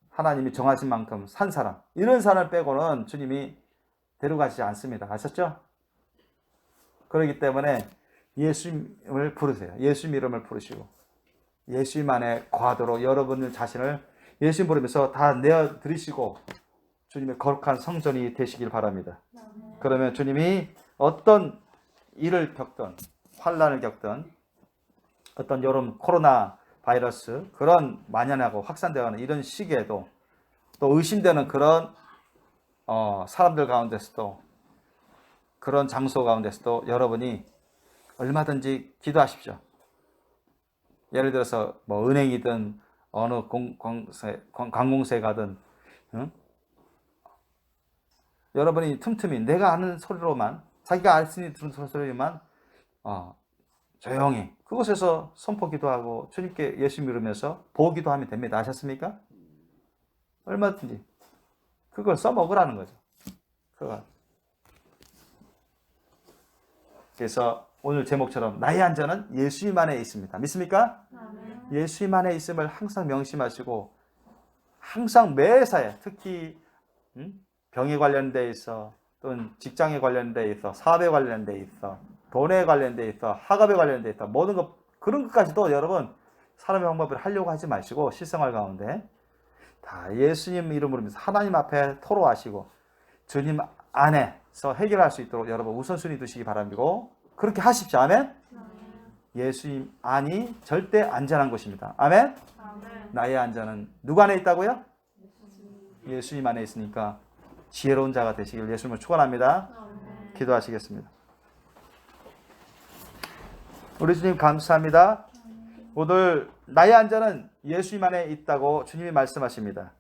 하나님이 정하신 만큼 산 사람, 이런 사람을 빼고는 주님이 데려가지 않습니다. 아셨죠? 그렇기 때문에 예수님을 부르세요. 예수님 이름을 부르시고 예수님 안에 거하도록 여러분 자신을 예수님 부르면서 다 내어드리시고 주님의 거룩한 성전이 되시길 바랍니다. 그러면 주님이 어떤 일을 겪든 환난을 겪든 어떤 여름 코로나 바이러스 그런 만연하고 확산되어가는 이런 시기에도 또 의심되는 그런 사람들 가운데서도 그런 장소 가운데서도 여러분이 얼마든지 기도하십시오. 예를 들어서 뭐 은행이든 어느 관공서에 가든 여러분이 틈틈이 내가 아는 소리로만 자기가 알 수 있는 소리만 조용히 그곳에서 선포 기도하고 주님께 예수 믿으면서 보호 기도하면 됩니다. 아셨습니까? 얼마든지 그걸 써먹으라는 거죠. 그래서 오늘 제목처럼 나의 안전은 예수님 안에 있습니다. 믿습니까? 예수님 안에 있음을 항상 명심하시고 항상 매사에 특히 병에 관련돼 있어 또는 직장에 관련돼 있어 사업에 관련돼 있어 돈에 관련돼 있어 학업에 관련돼 있어 모든 것 그런 것까지도 여러분 사람의 방법을 하려고 하지 마시고 실생활 가운데 다 예수님 이름으로 하나님 앞에 토로하시고 주님 안에서 해결할 수 있도록 여러분 우선순위 두시기 바랍니다. 그렇게 하십시오. 아멘? 예수님 안이 절대 안전한 곳입니다. 아멘? 나의 안전은 누구 안에 있다고요? 예수님 안에 있으니까 지혜로운 자가 되시길 예수님을 축원합니다. 기도하시겠습니다. 우리 주님 감사합니다. 오늘 나의 안전은 예수님 안에 있다고 주님이 말씀하십니다.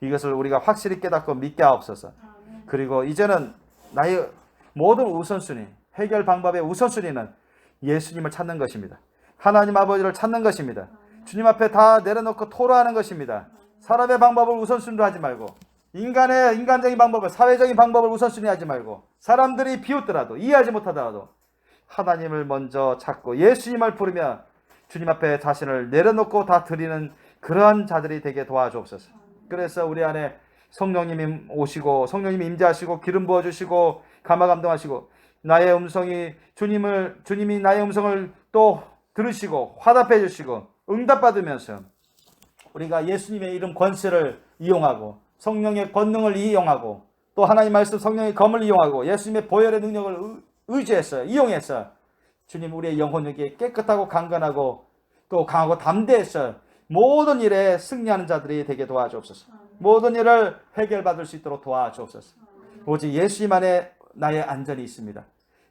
이것을 우리가 확실히 깨닫고 믿게 하옵소서. 그리고 이제는 나의 모든 우선순위, 해결 방법의 우선순위는 예수님을 찾는 것입니다. 하나님 아버지를 찾는 것입니다. 주님 앞에 다 내려놓고 토로하는 것입니다. 사람의 방법을 우선순위로 하지 말고 인간적인 방법을 사회적인 방법을 우선순위 하지 말고 사람들이 비웃더라도 이해하지 못하더라도 하나님을 먼저 찾고 예수님을 부르며 주님 앞에 자신을 내려놓고 다 드리는 그러한 자들이 되게 도와주옵소서. 그래서 우리 안에 성령님이 오시고 성령님이 임재하시고 기름 부어주시고 감화 감동하시고 나의 음성이 주님이 나의 음성을 또 들으시고 화답해 주시고 응답받으면서 우리가 예수님의 이름 권세를 이용하고 성령의 권능을 이용하고 또 하나님 말씀 성령의 검을 이용하고 예수님의 보혈의 능력을 의지해서 이용해서 주님 우리의 영혼에게 깨끗하고 강건하고 또 강하고 담대해서 모든 일에 승리하는 자들이 되게 도와주옵소서. 모든 일을 해결받을 수 있도록 도와주옵소서. 오직 예수님 안에 나의 안전이 있습니다.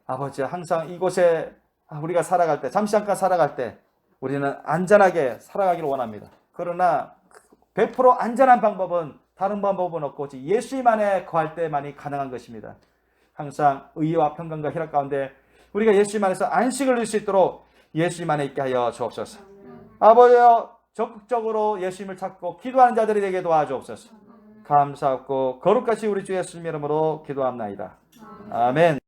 아버지 항상 이곳에 우리가 살아갈 때 잠시 잠깐 살아갈 때 우리는 안전하게 살아가기를 원합니다. 그러나 100% 안전한 방법은 다른 방법은 없고 오직 예수님 안에 거할 때만이 가능한 것입니다. 항상 의와 평강과 희락 가운데 우리가 예수님 안에서 안식을 누릴 수 있도록 예수님 안에 있게 하여 주옵소서. 아버지여 적극적으로 예수님을 찾고 기도하는 자들이 되게 도와주옵소서. 감사하고 거룩하시 우리 주 예수님 이름으로 기도합나이다. 아멘.